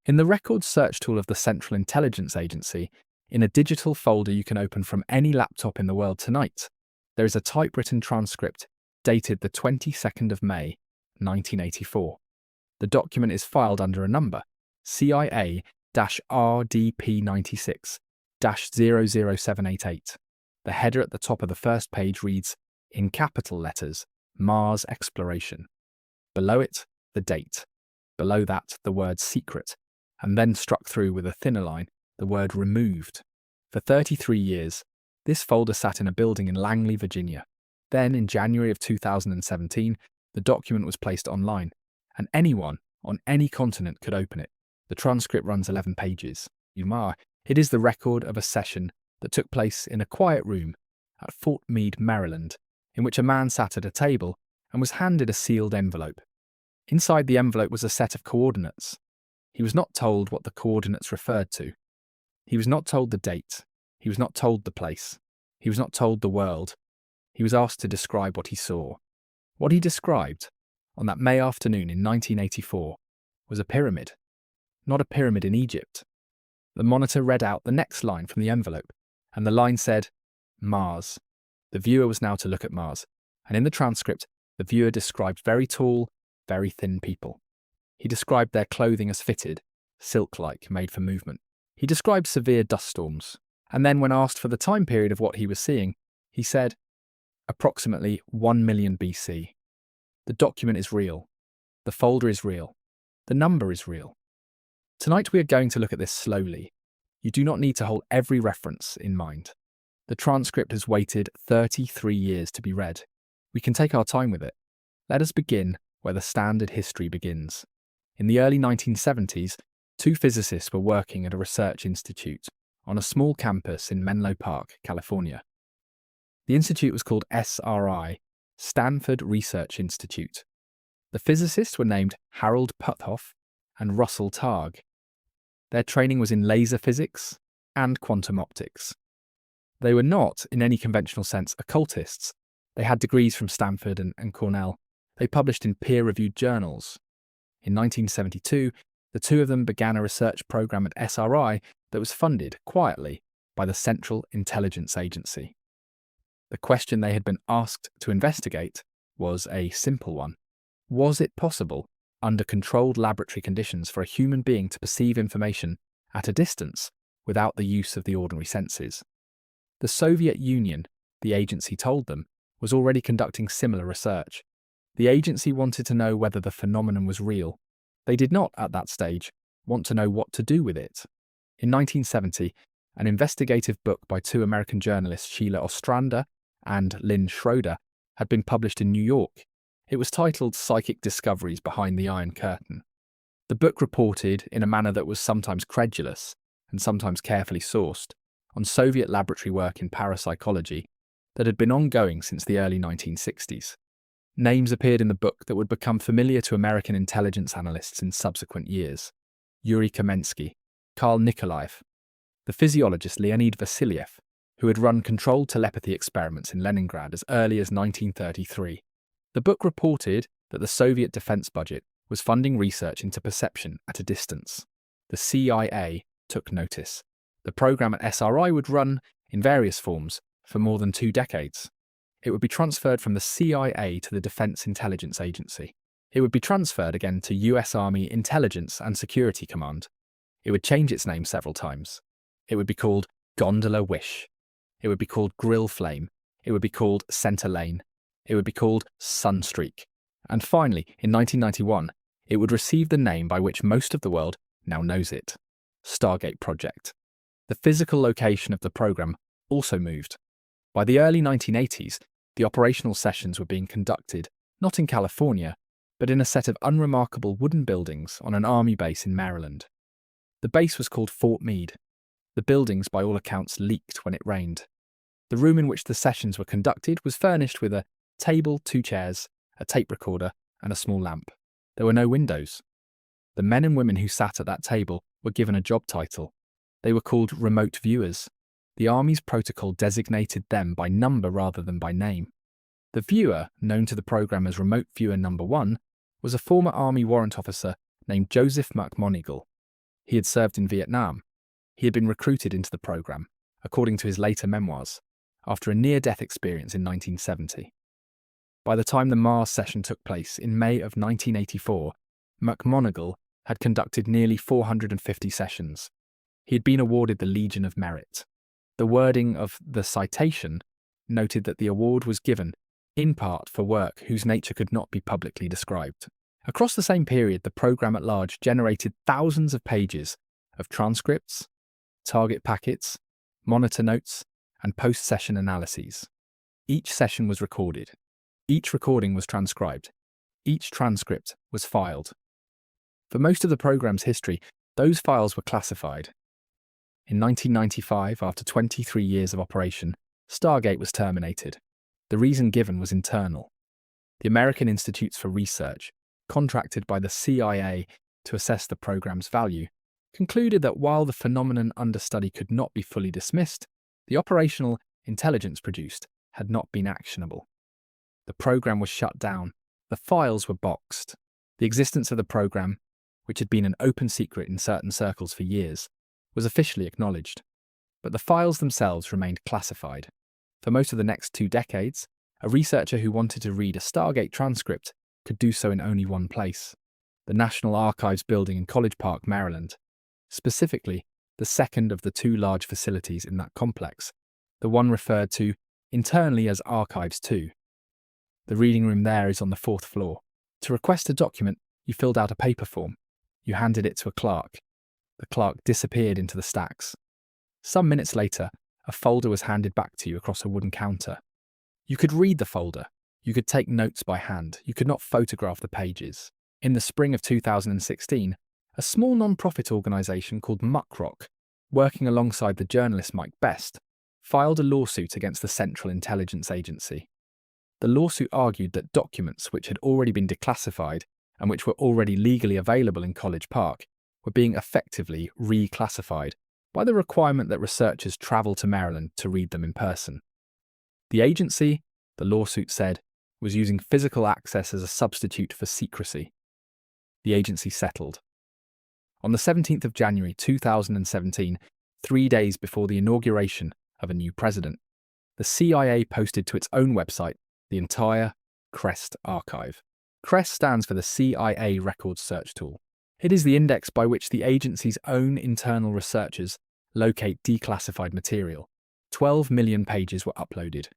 In the records search tool of the Central Intelligence Agency, in a digital folder you can open from any laptop in the world tonight, there is a typewritten transcript dated the 22nd of May, 1984. The document is filed under a number, CIA-RDP96-00788. The header at the top of the first page reads, in capital letters, Mars Exploration. Below it, the date. Below that, the word secret, and then struck through with a thinner line, the word removed. For 33 years, this folder sat in a building in Langley, Virginia. Then, in January of 2017, the document was placed online, and anyone on any continent could open it. The transcript runs 11 pages. It is the record of a session that took place in a quiet room at Fort Meade, Maryland, in which a man sat at a table and was handed a sealed envelope. Inside the envelope was a set of coordinates. He was not told what the coordinates referred to. He was not told the date. He was not told the place. He was not told the world. He was asked to describe what he saw. What he described, on that May afternoon in 1984, was a pyramid. Not a pyramid in Egypt. The monitor read out the next line from the envelope, and the line said, Mars. The viewer was now to look at Mars, and in the transcript, the viewer described very tall, very thin people. He described their clothing as fitted, silk-like, made for movement. He described severe dust storms, and then when asked for the time period of what he was seeing, he said, approximately 1 million BC. The document is real. The folder is real. The number is real. Tonight we are going to look at this slowly. You do not need to hold every reference in mind. The transcript has waited 33 years to be read. We can take our time with it. Let us begin where the standard history begins. In the early 1970s, two physicists were working at a research institute on a small campus in Menlo Park, California. The institute was called SRI, Stanford Research Institute. The physicists were named Harold Puthoff and Russell Targ. Their training was in laser physics and quantum optics. They were not, in any conventional sense, occultists. They had degrees from Stanford and Cornell. They published in peer-reviewed journals. In 1972, the two of them began a research program at SRI that was funded, quietly, by the Central Intelligence Agency. The question they had been asked to investigate was a simple one. Was it possible, under controlled laboratory conditions, for a human being to perceive information at a distance without the use of the ordinary senses? The Soviet Union, the agency told them, was already conducting similar research. The agency wanted to know whether the phenomenon was real. They did not, at that stage, want to know what to do with it. In 1970, an investigative book by two American journalists, Sheila Ostrander and Lynn Schroeder, had been published in New York. It was titled Psychic Discoveries Behind the Iron Curtain. The book reported, in a manner that was sometimes credulous and sometimes carefully sourced, on Soviet laboratory work in parapsychology that had been ongoing since the early 1960s. Names appeared in the book that would become familiar to American intelligence analysts in subsequent years. Yuri Kamensky, Karl Nikolaev, the physiologist Leonid Vasiliev, who had run controlled telepathy experiments in Leningrad as early as 1933. The book reported that the Soviet defense budget was funding research into perception at a distance. The CIA took notice. The program at SRI would run, in various forms, for more than 2 decades. It would be transferred from the CIA to the Defense Intelligence Agency. It would be transferred again to US Army Intelligence and Security Command. It would change its name several times. It would be called Gondola Wish. It would be called Grill Flame. It would be called Center Lane. It would be called Sunstreak. And finally, in 1991, it would receive the name by which most of the world now knows it, Stargate Project. The physical location of the program also moved. By the early 1980s, the operational sessions were being conducted not in California, but in a set of unremarkable wooden buildings on an army base in Maryland. The base was called Fort Meade. The buildings, by all accounts, leaked when it rained. The room in which the sessions were conducted was furnished with a table, 2 chairs, a tape recorder, and a small lamp. There were no windows. The men and women who sat at that table were given a job title. They were called remote viewers. The Army's protocol designated them by number rather than by name. The viewer, known to the program as Remote Viewer Number 1, was a former Army warrant officer named Joseph McMonigle. He had served in Vietnam. He had been recruited into the program, according to his later memoirs, after a near-death experience in 1970. By the time the Mars session took place in May of 1984, McMoneagle had conducted nearly 450 sessions. He had been awarded the Legion of Merit. The wording of the citation noted that the award was given, in part, for work whose nature could not be publicly described. Across the same period, the program at large generated thousands of pages of transcripts, target packets, monitor notes, and post-session analyses. Each session was recorded. Each recording was transcribed. Each transcript was filed. For most of the program's history, those files were classified. In 1995, after 23 years of operation, Stargate was terminated. The reason given was internal. The American Institutes for Research, contracted by the CIA to assess the program's value, concluded that while the phenomenon under study could not be fully dismissed, the operational intelligence produced had not been actionable. The program was shut down. The files were boxed. The existence of the program, which had been an open secret in certain circles for years, was officially acknowledged. But the files themselves remained classified. For most of the next 2 decades, a researcher who wanted to read a Stargate transcript could do so in only one place: the National Archives building in College Park, Maryland. Specifically, the second of the 2 large facilities in that complex, the one referred to internally as Archives 2. The reading room there is on the 4th floor. To request a document, you filled out a paper form. You handed it to a clerk. The clerk disappeared into the stacks. Some minutes later, a folder was handed back to you across a wooden counter. You could read the folder. You could take notes by hand. You could not photograph the pages. In the spring of 2016, a small non-profit organisation called Muckrock, working alongside the journalist Mike Best, filed a lawsuit against the Central Intelligence Agency. The lawsuit argued that documents which had already been declassified and which were already legally available in College Park were being effectively reclassified by the requirement that researchers travel to Maryland to read them in person. The agency, the lawsuit said, was using physical access as a substitute for secrecy. The agency settled. On the 17th of January 2017, 3 days before the inauguration of a new president, the CIA posted to its own website the entire CREST archive. CREST stands for the CIA Records Search Tool. It is the index by which the agency's own internal researchers locate declassified material. 12 million pages were uploaded.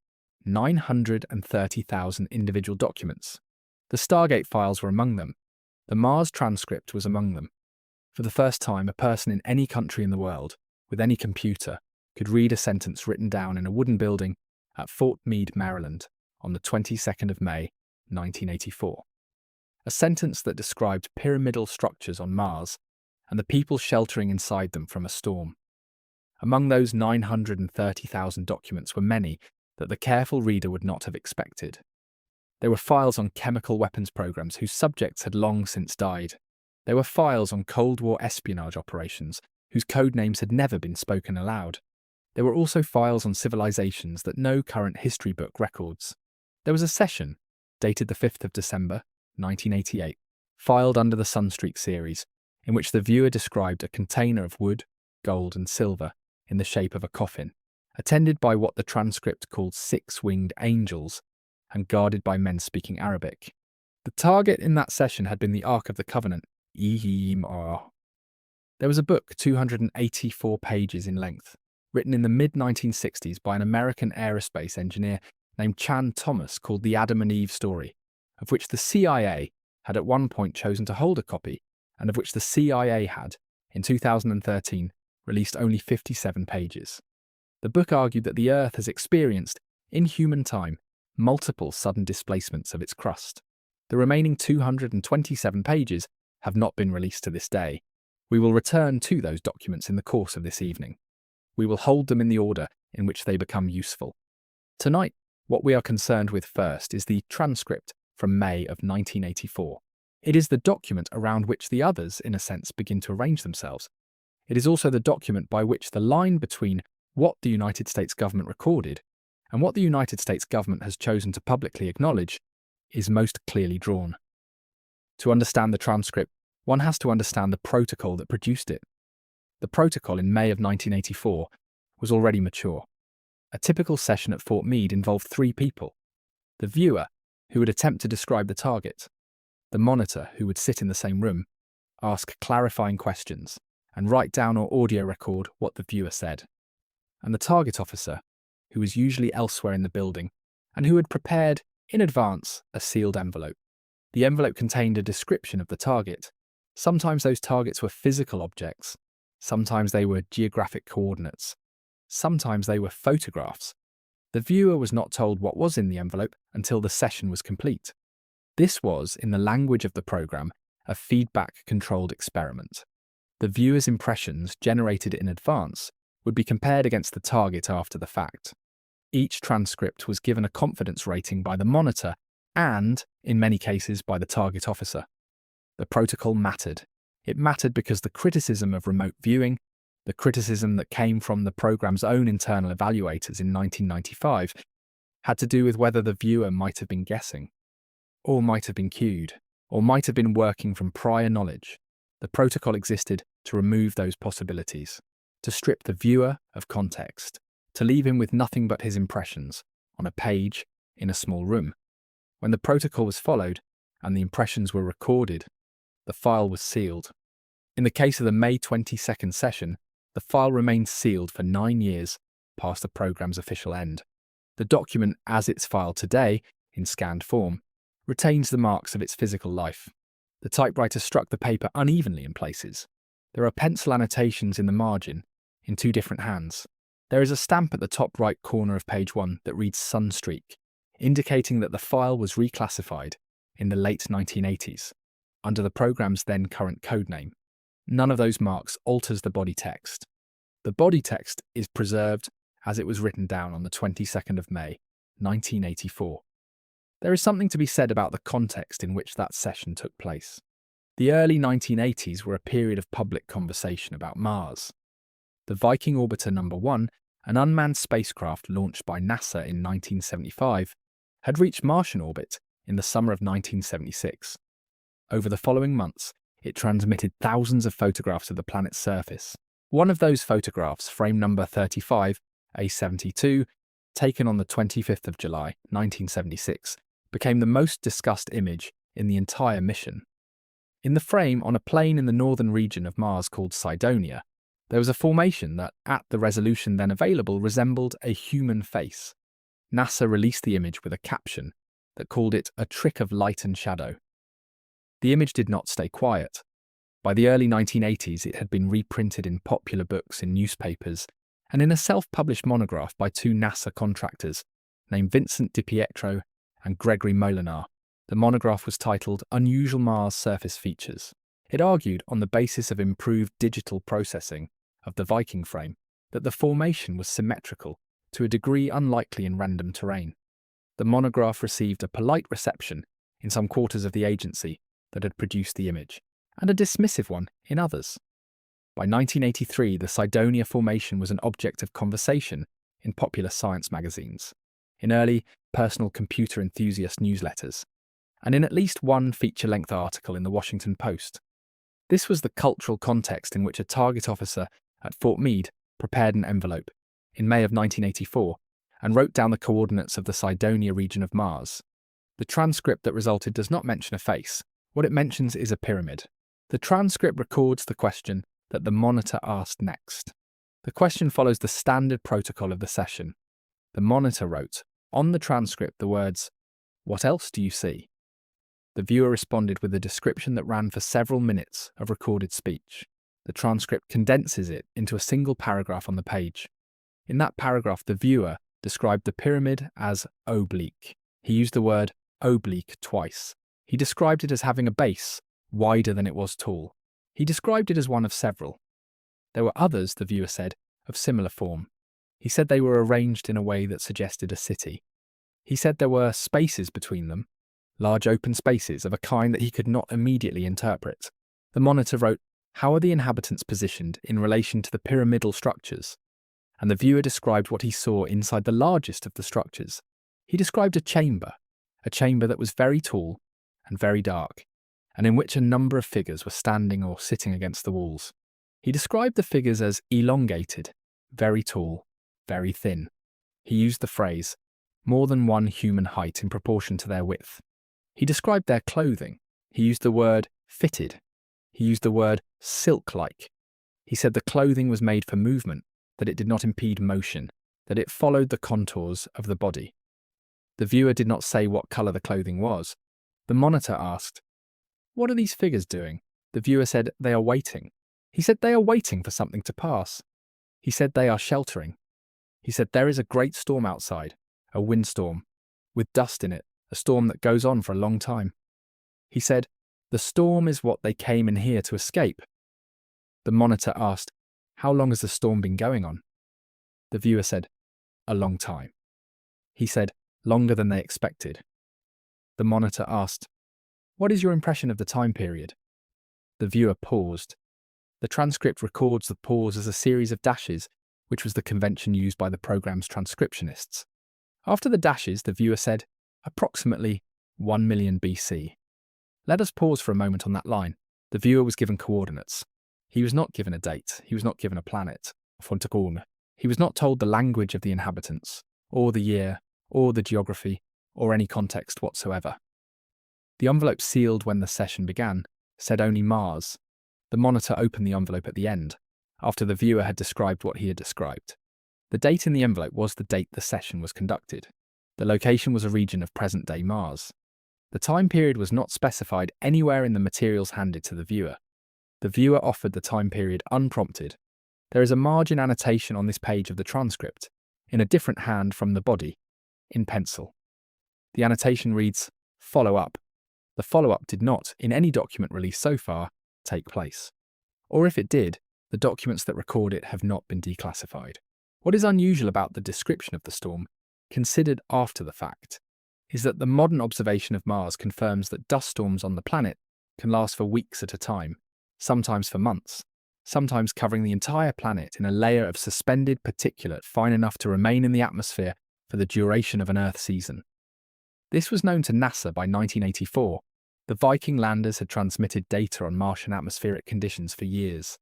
930,000 individual documents. The Stargate files were among them. The Mars transcript was among them. For the first time, a person in any country in the world, with any computer, could read a sentence written down in a wooden building at Fort Meade, Maryland, on the 22nd of May, 1984. A sentence that described pyramidal structures on Mars and the people sheltering inside them from a storm. Among those 930,000 documents were many that the careful reader would not have expected. There were files on chemical weapons programs whose subjects had long since died. There were files on Cold War espionage operations whose code names had never been spoken aloud. There were also files on civilizations that no current history book records. There was a session, dated the 5th of December, 1988, filed under the Sunstreak series, in which the viewer described a container of wood, gold and silver in the shape of a coffin, attended by what the transcript called 6-winged angels and guarded by men speaking Arabic. The target in that session had been the Ark of the Covenant, There was a book 284 pages in length, written in the mid-1960s by an American aerospace engineer named Chan Thomas, called The Adam and Eve Story, of which the CIA had at one point chosen to hold a copy, and of which the CIA had, in 2013, released only 57 pages. The book argued that the Earth has experienced, in human time, multiple sudden displacements of its crust. The remaining 227 pages have not been released to this day. We will return to those documents in the course of this evening. We will hold them in the order in which they become useful. Tonight, what we are concerned with first is the transcript from May of 1984. It is the document around which the others, in a sense, begin to arrange themselves. It is also the document by which the line between what the United States government recorded and what the United States government has chosen to publicly acknowledge is most clearly drawn. To understand the transcript, one has to understand the protocol that produced it. The protocol in May of 1984 was already mature. A typical session at Fort Meade involved 3 people: the viewer, who would attempt to describe the target; the monitor, who would sit in the same room, ask clarifying questions, and write down or audio record what the viewer said; and the target officer, who was usually elsewhere in the building, and who had prepared, in advance, a sealed envelope. The envelope contained a description of the target. Sometimes those targets were physical objects. Sometimes they were geographic coordinates. Sometimes they were photographs. The viewer was not told what was in the envelope until the session was complete. This was, in the language of the program, a feedback-controlled experiment. The viewer's impressions, generated in advance, would be compared against the target after the fact. Each transcript was given a confidence rating by the monitor and, in many cases, by the target officer. The protocol mattered. It mattered because the criticism of remote viewing, the criticism that came from the program's own internal evaluators in 1995, had to do with whether the viewer might have been guessing, or might have been cued, or might have been working from prior knowledge. The protocol existed to remove those possibilities, to strip the viewer of context, to leave him with nothing but his impressions, on a page, in a small room. When the protocol was followed, and the impressions were recorded, the file was sealed. In the case of the May 22nd session, the file remained sealed for 9 years past the program's official end. The document, as it's filed today, in scanned form, retains the marks of its physical life. The typewriter struck the paper unevenly in places. There are pencil annotations in the margin, in 2 different hands. There is a stamp at the top right corner of page 1 that reads Sunstreak, indicating that the file was reclassified in the late 1980s, under the program's then current codename. None of those marks alters the body text. The body text is preserved as it was written down on the 22nd of May, 1984. There is something to be said about the context in which that session took place. The early 1980s were a period of public conversation about Mars. The Viking Orbiter No. 1, an unmanned spacecraft launched by NASA in 1975, had reached Martian orbit in the summer of 1976. Over the following months, it transmitted thousands of photographs of the planet's surface. One of those photographs, frame number 35, A72, taken on the 25th of July, 1976, became the most discussed image in the entire mission. In the frame, on a plain in the northern region of Mars called Cydonia, there was a formation that, at the resolution then available, resembled a human face. NASA released the image with a caption that called it a trick of light and shadow. The image did not stay quiet. By the early 1980s, it had been reprinted in popular books, in newspapers, and in a self-published monograph by 2 NASA contractors named Vincent DiPietro and Gregory Molinar. The monograph was titled Unusual Mars Surface Features. It argued, on the basis of improved digital processing of the Viking frame, that the formation was symmetrical to a degree unlikely in random terrain. The monograph received a polite reception in some quarters of the agency that had produced the image, and a dismissive one in others. By 1983, the Cydonia formation was an object of conversation in popular science magazines, in early personal computer enthusiast newsletters, and in at least one feature-length article in the Washington Post. This was the cultural context in which a target officer at Fort Meade prepared an envelope in May of 1984 and wrote down the coordinates of the Cydonia region of Mars. The transcript that resulted does not mention a face. What it mentions is a pyramid. The transcript records the question that the monitor asked next. The question follows the standard protocol of the session. The monitor wrote on the transcript the words, "What else do you see?" The viewer responded with a description that ran for several minutes of recorded speech. The transcript condenses it into a single paragraph on the page. In that paragraph, the viewer described the pyramid as oblique. He used the word oblique twice. He described it as having a base wider than it was tall. He described it as one of several. There were others, the viewer said, of similar form. He said they were arranged in a way that suggested a city. He said there were spaces between them, large open spaces of a kind that he could not immediately interpret. The monitor wrote, "How are the inhabitants positioned in relation to the pyramidal structures?" And the viewer described what he saw inside the largest of the structures. He described a chamber that was very tall and very dark, and in which a number of figures were standing or sitting against the walls. He described the figures as elongated, very tall, very thin. He used the phrase, more than one human height in proportion to their width. He described their clothing. He used the word fitted. He used the word silk-like. He said the clothing was made for movement, that it did not impede motion, that it followed the contours of the body. The viewer did not say what colour the clothing was. The monitor asked, "What are these figures doing?" The viewer said, "They are waiting." He said, "They are waiting for something to pass." He said, "They are sheltering." He said, "There is a great storm outside, a windstorm, with dust in it, a storm that goes on for a long time." He said, "The storm is what they came in here to escape." The monitor asked, "How long has the storm been going on?" The viewer said, "A long time." He said, "Longer than they expected." The monitor asked, "What is your impression of the time period?" The viewer paused. The transcript records the pause as a series of dashes, which was the convention used by the program's transcriptionists. After the dashes, the viewer said, "Approximately 1 million BC. Let us pause for a moment on that line. The viewer was given coordinates. He was not given a date. He was not given a planet. He was not told the language of the inhabitants, or the year, or the geography, or any context whatsoever. The envelope sealed when the session began said only Mars. The monitor opened the envelope at the end, after the viewer had described what he had described. The date in the envelope was the date the session was conducted. The location was a region of present-day Mars. The time period was not specified anywhere in the materials handed to the viewer. The viewer offered the time period unprompted. There is a margin annotation on this page of the transcript, in a different hand from the body, in pencil. The annotation reads, "Follow up." The follow-up did not, in any document released so far, take place. Or if it did, the documents that record it have not been declassified. What is unusual about the description of the storm, considered after the fact, is that the modern observation of Mars confirms that dust storms on the planet can last for weeks at a time, sometimes for months, sometimes covering the entire planet in a layer of suspended particulate fine enough to remain in the atmosphere for the duration of an Earth season. This was known to NASA by 1984. The Viking landers had transmitted data on Martian atmospheric conditions for years.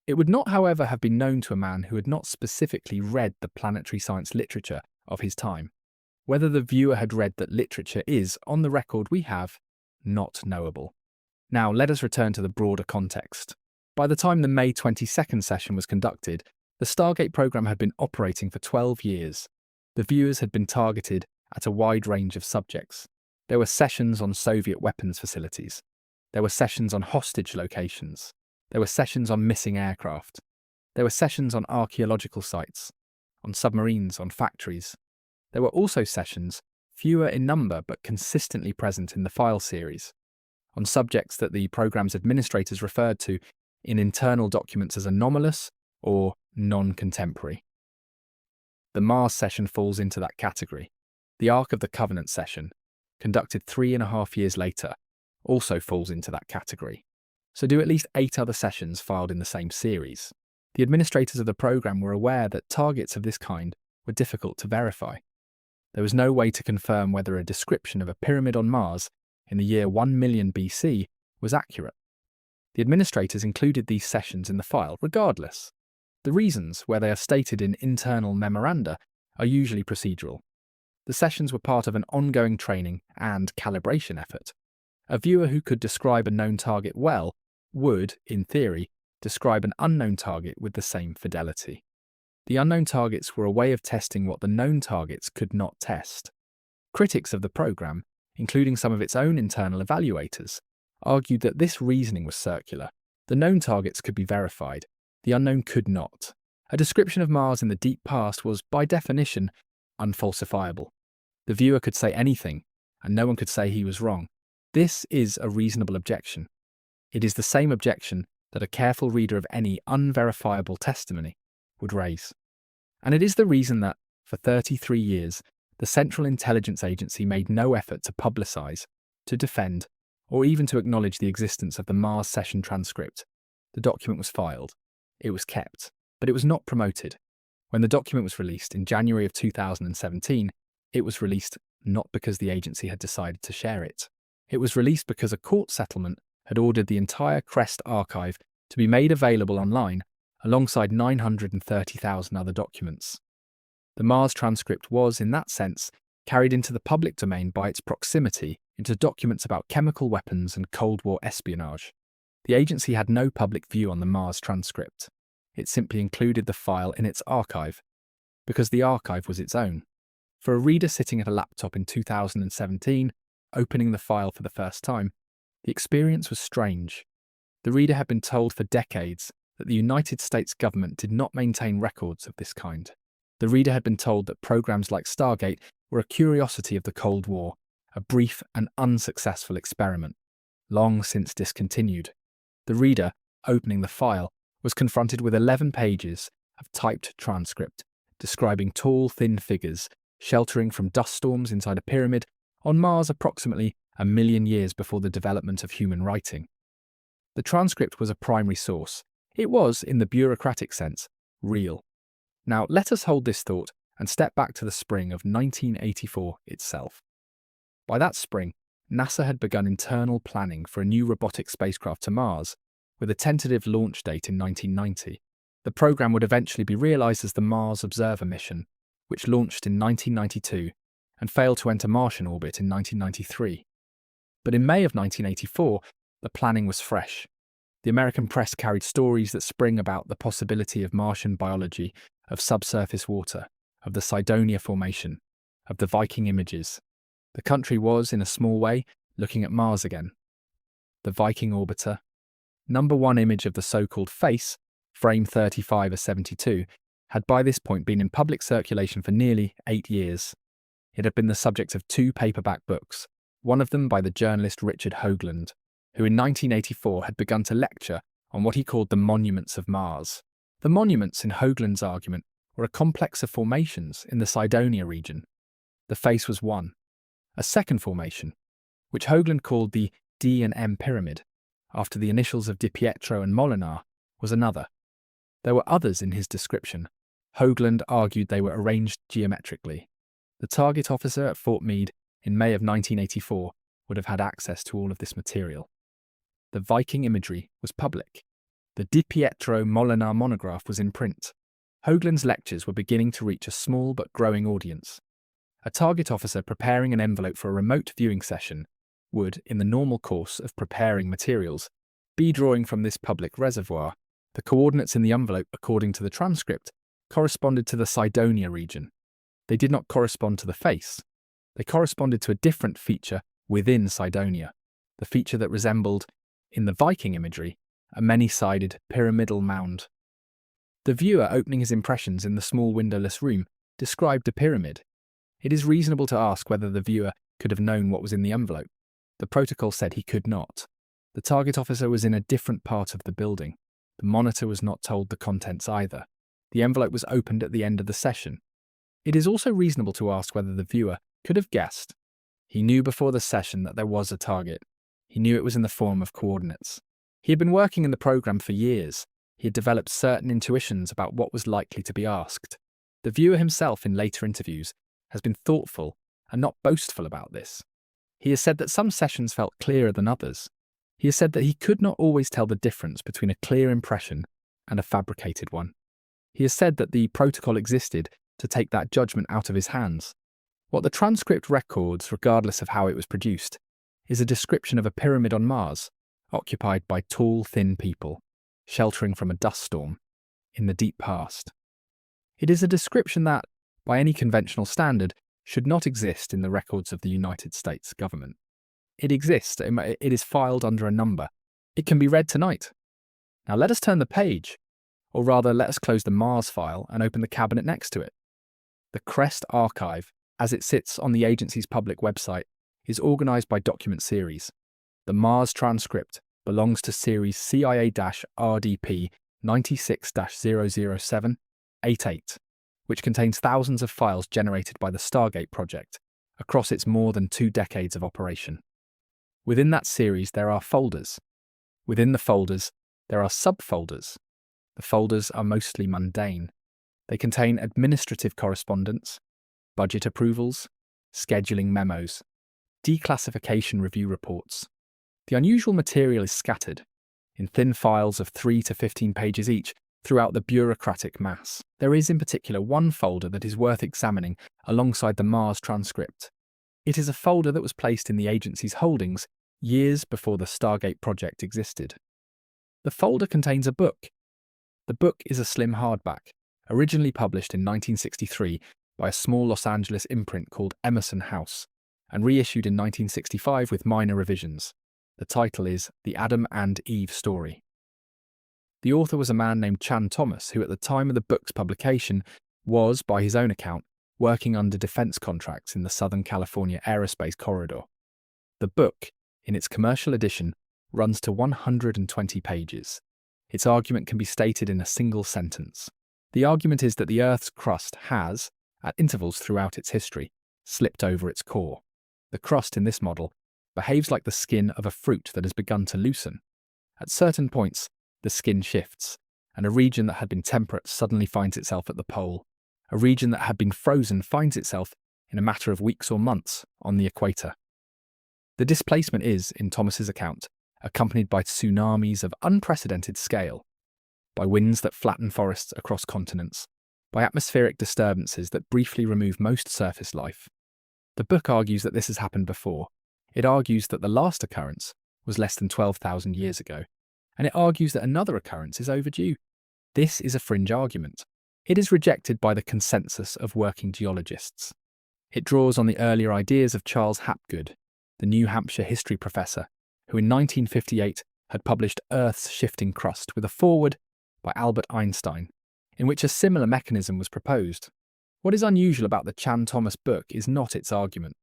It would not, however, have been known to a man who had not specifically read the planetary science literature of his time. Whether the viewer had read that literature is, on the record we have, not knowable. Now let us return to the broader context. By the time the May 22nd session was conducted, the Stargate program had been operating for 12 years. The viewers had been targeted at a wide range of subjects. There were sessions on Soviet weapons facilities. There were sessions on hostage locations. There were sessions on missing aircraft. There were sessions on archaeological sites, on submarines, on factories. There were also sessions, fewer in number but consistently present in the file series, on subjects that the program's administrators referred to in internal documents as anomalous or non-contemporary. The Mars session falls into that category. The Ark of the Covenant session, conducted 3.5 years later, also falls into that category. So do at least 8 other sessions filed in the same series. The administrators of the program were aware that targets of this kind were difficult to verify. There was no way to confirm whether a description of a pyramid on Mars in the year 1 million BC was accurate. The administrators included these sessions in the file regardless. The reasons, where they are stated in internal memoranda, are usually procedural. The sessions were part of an ongoing training and calibration effort. A viewer who could describe a known target well would, in theory, describe an unknown target with the same fidelity. The unknown targets were a way of testing what the known targets could not test. Critics of the program, including some of its own internal evaluators, argued that this reasoning was circular. The known targets could be verified, the unknown could not. A description of Mars in the deep past was, by definition, unfalsifiable. The viewer could say anything, and no one could say he was wrong. This is a reasonable objection. It is the same objection that a careful reader of any unverifiable testimony would raise. And it is the reason that, for 33 years, the Central Intelligence Agency made no effort to publicize, to defend, or even to acknowledge the existence of the Mars session transcript. The document was filed. It was kept, but it was not promoted. When the document was released in January of 2017, it was released not because the agency had decided to share it. It was released because a court settlement had ordered the entire CREST archive to be made available online alongside 930,000 other documents. The Mars transcript was, in that sense, carried into the public domain by its proximity into documents about chemical weapons and Cold War espionage. The agency had no public view on the Mars transcript. It simply included the file in its archive, because the archive was its own. For a reader sitting at a laptop in 2017, opening the file for the first time, the experience was strange. The reader had been told for decades that the United States government did not maintain records of this kind. The reader had been told that programs like Stargate were a curiosity of the Cold War, a brief and unsuccessful experiment, long since discontinued. The reader, opening the file, was confronted with 11 pages of typed transcript describing tall, thin figures sheltering from dust storms inside a pyramid on Mars approximately 1 million years before the development of human writing. The transcript was a primary source. It was, in the bureaucratic sense, real. Now, let us hold this thought and step back to the spring of 1984 itself. By that spring, NASA had begun internal planning for a new robotic spacecraft to Mars, with a tentative launch date in 1990. The program would eventually be realized as the Mars Observer mission, which launched in 1992 and failed to enter Martian orbit in 1993. But in May of 1984, the planning was fresh. The American press carried stories that spring about the possibility of Martian biology, of subsurface water, of the Cydonia Formation, of the Viking images. The country was, in a small way, looking at Mars again. The Viking orbiter. Number 1 image of the so-called face, frame 35 of 72, had by this point been in public circulation for nearly 8 years. It had been the subject of 2 paperback books, one of them by the journalist Richard Hoagland, who in 1984 had begun to lecture on what he called the monuments of Mars. The monuments, in Hoagland's argument, were a complex of formations in the Cydonia region. The face was one. A second formation, which Hoagland called the D and M pyramid, after the initials of Di Pietro and Molinar, was another. There were others in his description. Hoagland argued they were arranged geometrically. The target officer at Fort Meade in May of 1984 would have had access to all of this material. The Viking imagery was public. The Di Pietro Molinar monograph was in print. Hoagland's lectures were beginning to reach a small but growing audience. A target officer preparing an envelope for a remote viewing session would, in the normal course of preparing materials, be drawing from this public reservoir. The coordinates in the envelope, according to the transcript, corresponded to the Cydonia region. They did not correspond to the face. They corresponded to a different feature within Cydonia, the feature that resembled, in the Viking imagery, a many-sided pyramidal mound. The viewer opening his impressions in the small windowless room described a pyramid. It is reasonable to ask whether the viewer could have known what was in the envelope. The protocol said he could not. The target officer was in a different part of the building. The monitor was not told the contents either. The envelope was opened at the end of the session. It is also reasonable to ask whether the viewer could have guessed. He knew before the session that there was a target. He knew it was in the form of coordinates. He had been working in the program for years. He had developed certain intuitions about what was likely to be asked. The viewer himself in later interviews has been thoughtful and not boastful about this. He has said that some sessions felt clearer than others. He has said that he could not always tell the difference between a clear impression and a fabricated one. He has said that the protocol existed to take that judgment out of his hands. What the transcript records, regardless of how it was produced, is a description of a pyramid on Mars, occupied by tall, thin people, sheltering from a dust storm, in the deep past. It is a description that, by any conventional standard, should not exist in the records of the United States government. It exists, it is filed under a number. It can be read tonight. Now let us turn the page, or rather let us close the Mars file and open the cabinet next to it. The CREST archive, as it sits on the agency's public website, is organized by document series. The Mars transcript belongs to series CIA-RDP 96-007-88, which contains thousands of files generated by the Stargate project across its more than 2 decades of operation. Within that series, there are folders. Within the folders, there are subfolders. The folders are mostly mundane. They contain administrative correspondence, budget approvals, scheduling memos, declassification review reports. The unusual material is scattered. In thin files of 3 to 15 pages each, throughout the bureaucratic mass. There is in particular one folder that is worth examining alongside the Mars transcript. It is a folder that was placed in the agency's holdings years before the Stargate project existed. The folder contains a book. The book is a slim hardback, originally published in 1963 by a small Los Angeles imprint called Emerson House, and reissued in 1965 with minor revisions. The title is The Adam and Eve Story. The author was a man named Chan Thomas, who at the time of the book's publication was, by his own account, working under defense contracts in the Southern California aerospace corridor. The book, in its commercial edition, runs to 120 pages. Its argument can be stated in a single sentence. The argument is that the Earth's crust has, at intervals throughout its history, slipped over its core. The crust in this model behaves like the skin of a fruit that has begun to loosen. At certain points, the skin shifts, and a region that had been temperate suddenly finds itself at the pole. A region that had been frozen finds itself, in a matter of weeks or months, on the equator. The displacement is, in Thomas's account, accompanied by tsunamis of unprecedented scale, by winds that flatten forests across continents, by atmospheric disturbances that briefly remove most surface life. The book argues that this has happened before. It argues that the last occurrence was less than 12,000 years ago, and it argues that another occurrence is overdue. This is a fringe argument. It is rejected by the consensus of working geologists. It draws on the earlier ideas of Charles Hapgood, the New Hampshire history professor, who in 1958 had published Earth's Shifting Crust with a foreword by Albert Einstein, in which a similar mechanism was proposed. What is unusual about the Chan Thomas book is not its argument.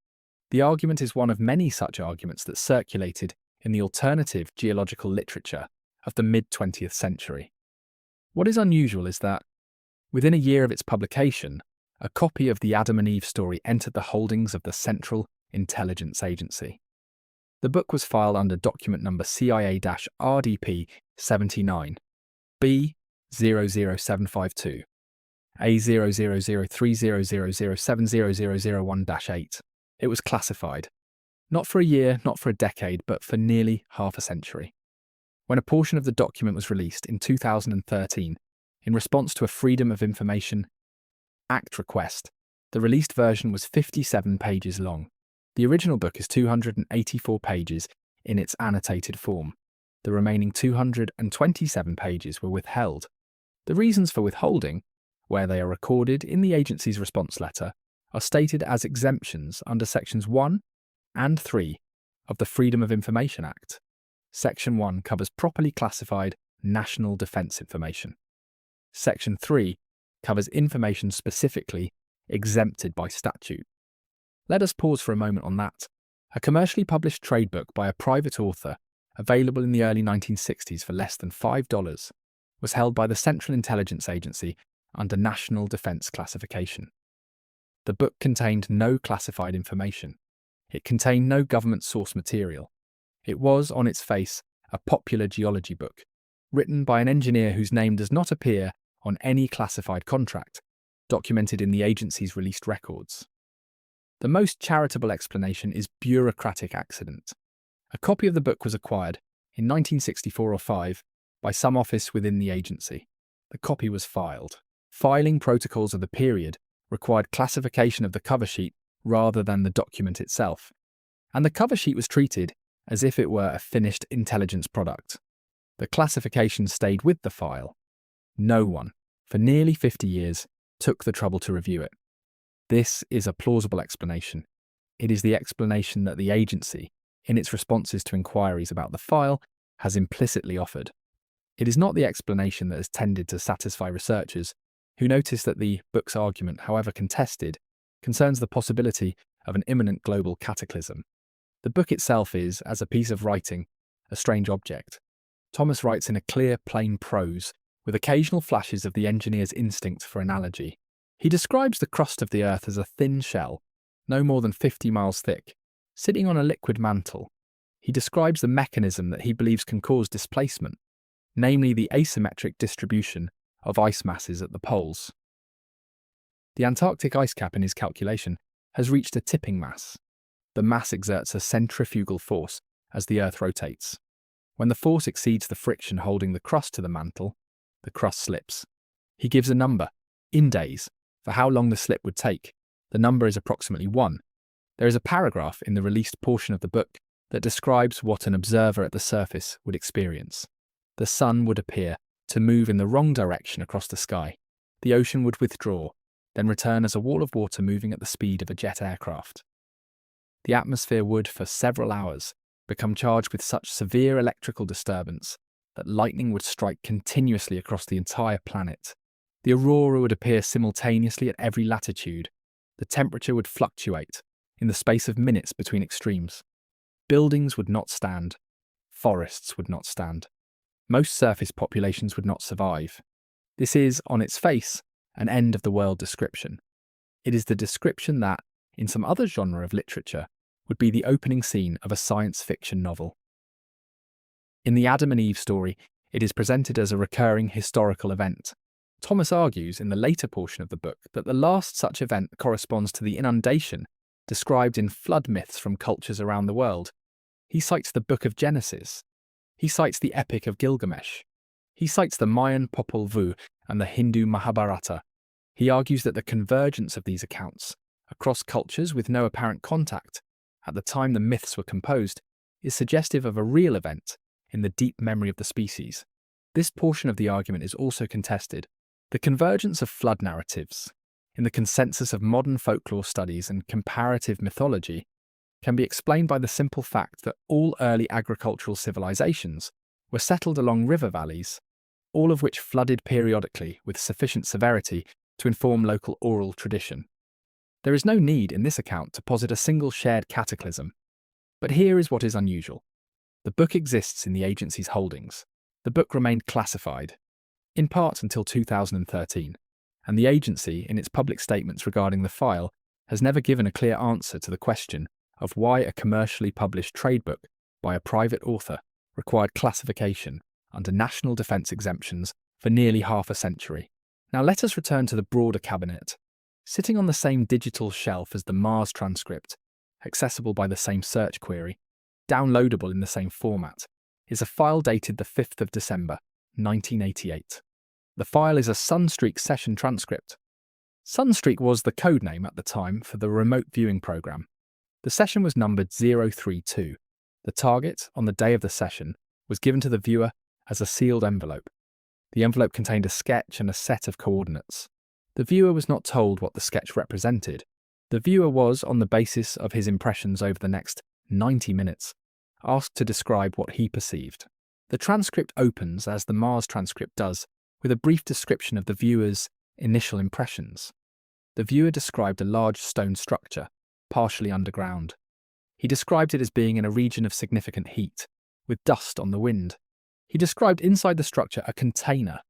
The argument is one of many such arguments that circulated in the alternative geological literature of the mid-20th century. What is unusual is that, within a year of its publication, a copy of the Adam and Eve story entered the holdings of the Central Intelligence Agency. The book was filed under document number CIA-RDP 79, B00752, A0003000700001-8. It was classified. Not for a year, not for a decade, but for nearly half a century. When a portion of the document was released in 2013, in response to a Freedom of Information Act request, the released version was 57 pages long. The original book is 284 pages in its annotated form. The remaining 227 pages were withheld. The reasons for withholding, where they are recorded in the agency's response letter, are stated as exemptions under Sections 1 and 3 of the Freedom of Information Act. Section 1 covers properly classified national defense information. Section 3 covers information specifically exempted by statute. Let us pause for a moment on that. A commercially published trade book by a private author, available in the early 1960s for less than $5, was held by the Central Intelligence Agency under National Defense Classification. The book contained no classified information. It contained no government source material. It was, on its face, a popular geology book, written by an engineer whose name does not appear on any classified contract, documented in the agency's released records. The most charitable explanation is bureaucratic accident. A copy of the book was acquired, in 1964 or 5, by some office within the agency. The copy was filed. Filing protocols of the period required classification of the cover sheet rather than the document itself, and the cover sheet was treated as if it were a finished intelligence product. The classification stayed with the file. No one, for nearly 50 years, took the trouble to review it. This is a plausible explanation. It is the explanation that the agency, in its responses to inquiries about the file, has implicitly offered. It is not the explanation that has tended to satisfy researchers who notice that the book's argument, however contested, concerns the possibility of an imminent global cataclysm. The book itself is, as a piece of writing, a strange object. Thomas writes in a clear, plain prose, with occasional flashes of the engineer's instinct for analogy. He describes the crust of the Earth as a thin shell, no more than 50 miles thick, sitting on a liquid mantle. He describes the mechanism that he believes can cause displacement, namely the asymmetric distribution of ice masses at the poles. The Antarctic ice cap in his calculation has reached a tipping mass. The mass exerts a centrifugal force as the Earth rotates. When the force exceeds the friction holding the crust to the mantle, The crust slips. He gives a number, in days, for how long the slip would take. The number is approximately 1. There is a paragraph in the released portion of the book that describes what an observer at the surface would experience. The sun would appear to move in the wrong direction across the sky. The ocean would withdraw, then return as a wall of water moving at the speed of a jet aircraft. The atmosphere would, for several hours, become charged with such severe electrical disturbance that lightning would strike continuously across the entire planet. The aurora would appear simultaneously at every latitude. The temperature would fluctuate in the space of minutes between extremes. Buildings would not stand. Forests would not stand. Most surface populations would not survive. This is, on its face, an end-of-the-world description. It is the description that, in some other genre of literature, would be the opening scene of a science fiction novel. In the Adam and Eve story, it is presented as a recurring historical event. Thomas argues in the later portion of the book that the last such event corresponds to the inundation described in flood myths from cultures around the world. He cites the Book of Genesis. He cites the Epic of Gilgamesh. He cites the Mayan Popol Vuh and the Hindu Mahabharata. He argues that the convergence of these accounts, across cultures with no apparent contact, at the time the myths were composed, is suggestive of a real event in the deep memory of the species. This portion of the argument is also contested. The convergence of flood narratives, in the consensus of modern folklore studies and comparative mythology, can be explained by the simple fact that all early agricultural civilizations were settled along river valleys, all of which flooded periodically with sufficient severity to inform local oral tradition. There is no need in this account to posit a single shared cataclysm, but here is what is unusual. The book exists in the agency's holdings. The book remained classified, in part until 2013, and the agency, in its public statements regarding the file, has never given a clear answer to the question of why a commercially published trade book by a private author required classification under national defence exemptions for nearly half a century. Now let us return to the broader cabinet. Sitting on the same digital shelf as the Mars transcript, accessible by the same search query, downloadable in the same format, is a file dated the 5th of December, 1988. The file is a Sunstreak session transcript. Sunstreak was the codename at the time for the remote viewing program. The session was numbered 032. The target on the day of the session was given to the viewer as a sealed envelope. The envelope contained a sketch and a set of coordinates. The viewer was not told what the sketch represented. The viewer was, on the basis of his impressions over the next 90 minutes, asked to describe what he perceived. The transcript opens, as the Mars transcript does, with a brief description of the viewer's initial impressions. The viewer described a large stone structure, partially underground. He described it as being in a region of significant heat, with dust on the wind. He described inside the structure a container.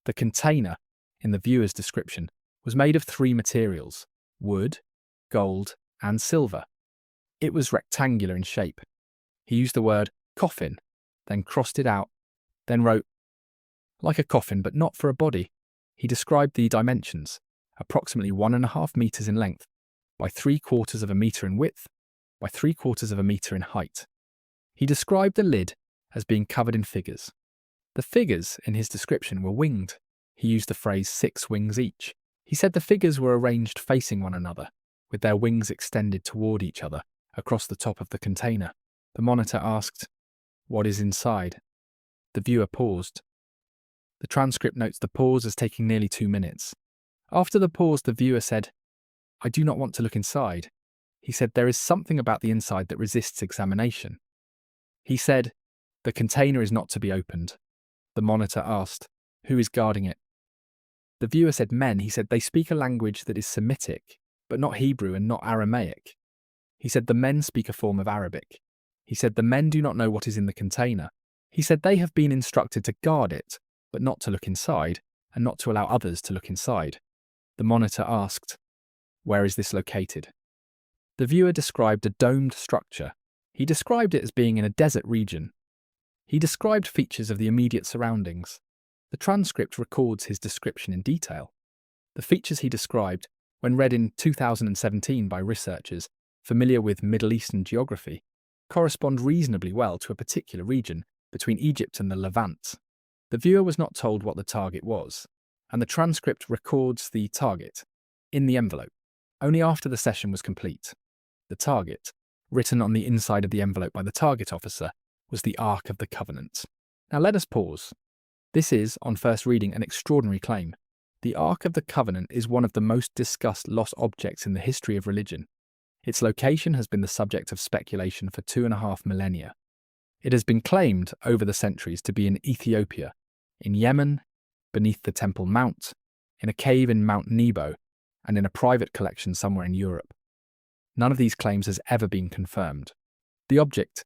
The container, in the viewer's description, was made of 3 materials: wood, gold, and silver. It was rectangular in shape. He used the word coffin, then crossed it out, then wrote, like a coffin but not for a body. He described the dimensions, approximately 1.5 meters in length, by 3/4 of a meter in width, by 3/4 of a meter in height. He described the lid as being covered in figures. The figures in his description were winged. He used the phrase 6 wings each. He said the figures were arranged facing one another, with their wings extended toward each other across the top of the container. The monitor asked, "What is inside?" The viewer paused. The transcript notes the pause as taking nearly 2 minutes. After the pause, the viewer said, "I do not want to look inside." He said, "There is something about the inside that resists examination." He said, "The container is not to be opened." The monitor asked, "Who is guarding it?" The viewer said, "Men." He said, "They speak a language that is Semitic, but not Hebrew and not Aramaic." He said, "The men speak a form of Arabic." He said, "The men do not know what is in the container." He said, "They have been instructed to guard it, but not to look inside, and not to allow others to look inside." The monitor asked, "Where is this located?" The viewer described a domed structure. He described it as being in a desert region. He described features of the immediate surroundings. The transcript records his description in detail. The features he described, when read in 2017 by researchers familiar with Middle Eastern geography, correspond reasonably well to a particular region between Egypt and the Levant. The viewer was not told what the target was, and the transcript records the target in the envelope only after the session was complete. The target, written on the inside of the envelope by the target officer, was the Ark of the Covenant. Now let us pause. This is, on first reading, an extraordinary claim. The Ark of the Covenant is one of the most discussed lost objects in the history of religion. Its location has been the subject of speculation for 2.5 millennia. It has been claimed over the centuries to be in Ethiopia, in Yemen, beneath the Temple Mount, in a cave in Mount Nebo, and in a private collection somewhere in Europe. None of these claims has ever been confirmed. The object,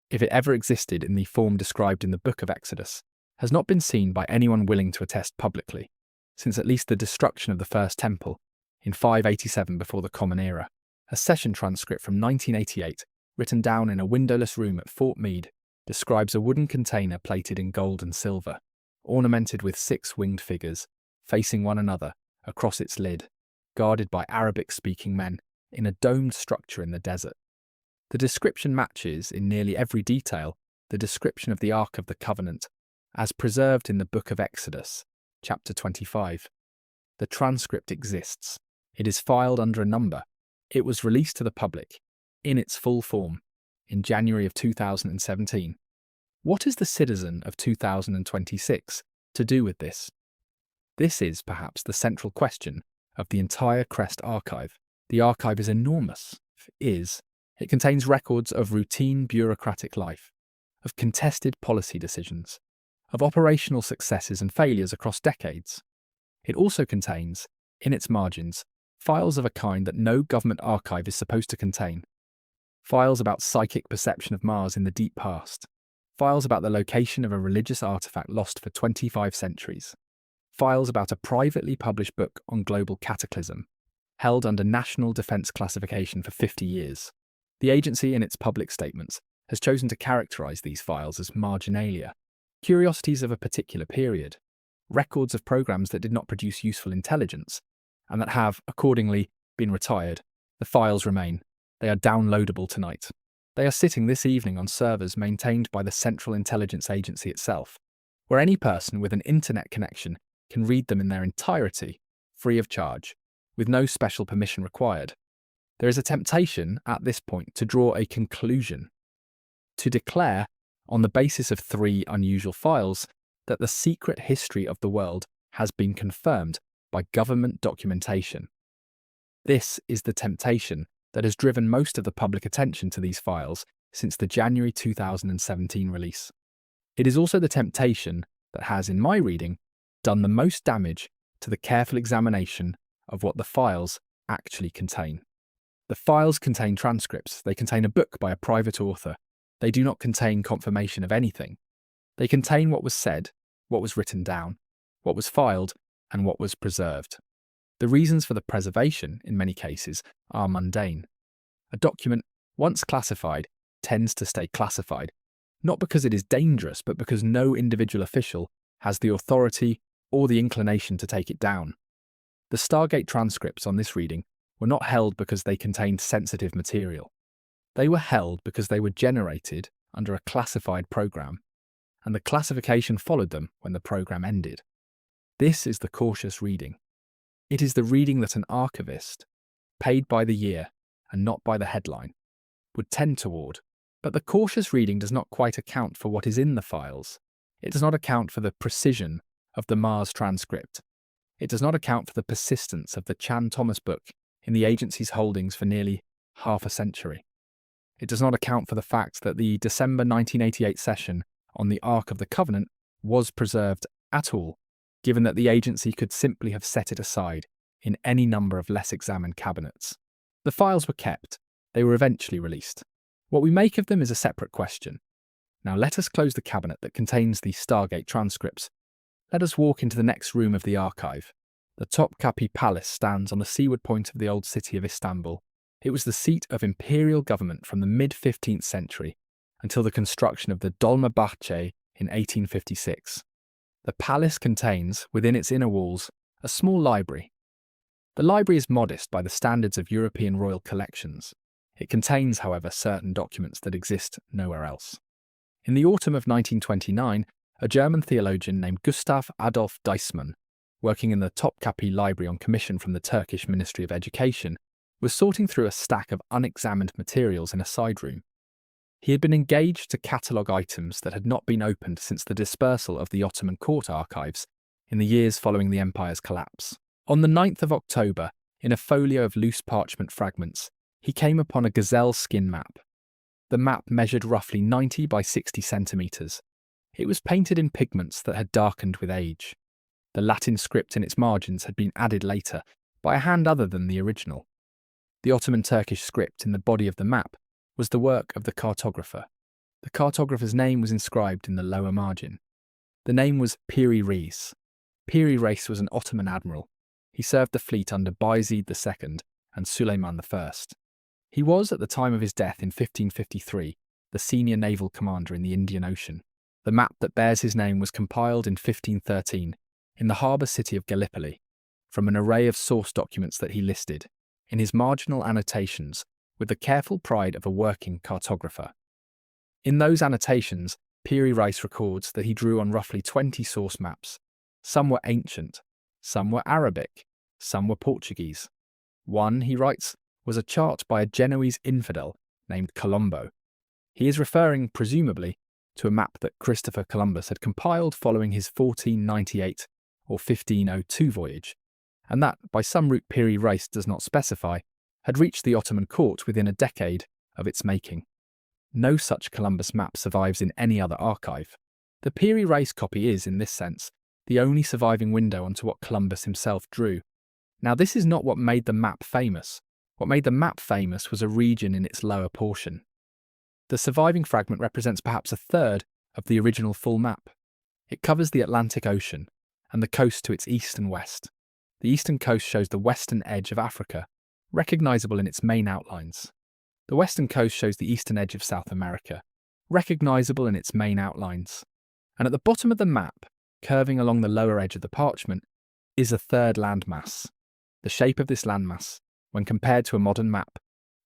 if it ever existed in the form described in the Book of Exodus, has not been seen by anyone willing to attest publicly, since at least the destruction of the First Temple in 587 before the Common Era. A session transcript from 1988, written down in a windowless room at Fort Meade, describes a wooden container plated in gold and silver, ornamented with 6 winged figures, facing one another across its lid, guarded by Arabic-speaking men in a domed structure in the desert. The description matches, in nearly every detail, the description of the Ark of the Covenant, as preserved in the Book of Exodus, chapter 25. The transcript exists. It is filed under a number. It was released to the public, in its full form, in January of 2017. What is the citizen of 2026 to do with this? This is perhaps the central question of the entire Crest archive. The archive is enormous. It contains records of routine bureaucratic life, of contested policy decisions, of operational successes and failures across decades. It also contains, in its margins, files of a kind that no government archive is supposed to contain. Files about psychic perception of Mars in the deep past. Files about the location of a religious artifact lost for 25 centuries. Files about a privately published book on global cataclysm, held under national defense classification for 50 years. The agency, in its public statements, has chosen to characterize these files as marginalia, curiosities of a particular period, records of programs that did not produce useful intelligence, and that have, accordingly, been retired. The files remain. They are downloadable tonight. They are sitting this evening on servers maintained by the Central Intelligence Agency itself, where any person with an internet connection can read them in their entirety, free of charge, with no special permission required. There is a temptation, at this point, to draw a conclusion, to declare, on the basis of 3 unusual files, that the secret history of the world has been confirmed by government documentation. This is the temptation that has driven most of the public attention to these files since the January 2017 release. It is also the temptation that has, in my reading, done the most damage to the careful examination of what the files actually contain. The files contain transcripts. They contain a book by a private author. They do not contain confirmation of anything. They contain what was said, what was written down, what was filed, and what was preserved. The reasons for the preservation, in many cases, are mundane. A document, once classified, tends to stay classified, not because it is dangerous, but because no individual official has the authority or the inclination to take it down. The Stargate transcripts on this reading were not held because they contained sensitive material. They were held because they were generated under a classified program, and the classification followed them when the program ended. This is the cautious reading. It is the reading that an archivist, paid by the year and not by the headline, would tend toward. But the cautious reading does not quite account for what is in the files. It does not account for the precision of the Mars transcript. It does not account for the persistence of the Chan Thomas book in the agency's holdings for nearly half a century. It does not account for the fact that the December 1988 session on the Ark of the Covenant was preserved at all, given that the agency could simply have set it aside in any number of less examined cabinets. The files were kept. They were eventually released. What we make of them is a separate question. Now let us close the cabinet that contains the Stargate transcripts. Let us walk into the next room of the archive. The Topkapi Palace stands on the seaward point of the old city of Istanbul. It was the seat of imperial government from the mid-15th century until the construction of the Dolmabahce in 1856. The palace contains, within its inner walls, a small library. The library is modest by the standards of European royal collections. It contains, however, certain documents that exist nowhere else. In the autumn of 1929, a German theologian named Gustav Adolf Deissmann, working in the Topkapi Library on commission from the Turkish Ministry of Education, was sorting through a stack of unexamined materials in a side room. He had been engaged to catalogue items that had not been opened since the dispersal of the Ottoman court archives in the years following the empire's collapse. On the 9th of October, in a folio of loose parchment fragments, he came upon a gazelle skin map. The map measured roughly 90 by 60 centimetres. It was painted in pigments that had darkened with age. The Latin script in its margins had been added later by a hand other than the original. The Ottoman Turkish script in the body of the map was the work of the cartographer. The cartographer's name was inscribed in the lower margin. The name was Piri Reis. Piri Reis was an Ottoman admiral. He served the fleet under Bayezid II and Suleiman I. He was, at the time of his death in 1553, the senior naval commander in the Indian Ocean. The map that bears his name was compiled in 1513 in the harbour city of Gallipoli from an array of source documents that he listed in his marginal annotations with the careful pride of a working cartographer. In those annotations, Piri Reis records that he drew on roughly 20 source maps. Some were ancient, some were Arabic, some were Portuguese. One, he writes, was a chart by a Genoese infidel named Colombo. He is referring, presumably, to a map that Christopher Columbus had compiled following his 1498 or 1502 voyage, and that, by some route Piri Reis does not specify, had reached the Ottoman court within a decade of its making. No such Columbus map survives in any other archive. The Piri Reis copy is, in this sense, the only surviving window onto what Columbus himself drew. Now, this is not what made the map famous. What made the map famous was a region in its lower portion. The surviving fragment represents perhaps a third of the original full map. It covers the Atlantic Ocean and the coast to its east and west. The eastern coast shows the western edge of Africa, recognisable in its main outlines. The western coast shows the eastern edge of South America, recognisable in its main outlines. And at the bottom of the map, curving along the lower edge of the parchment, is a third landmass. The shape of this landmass, when compared to a modern map,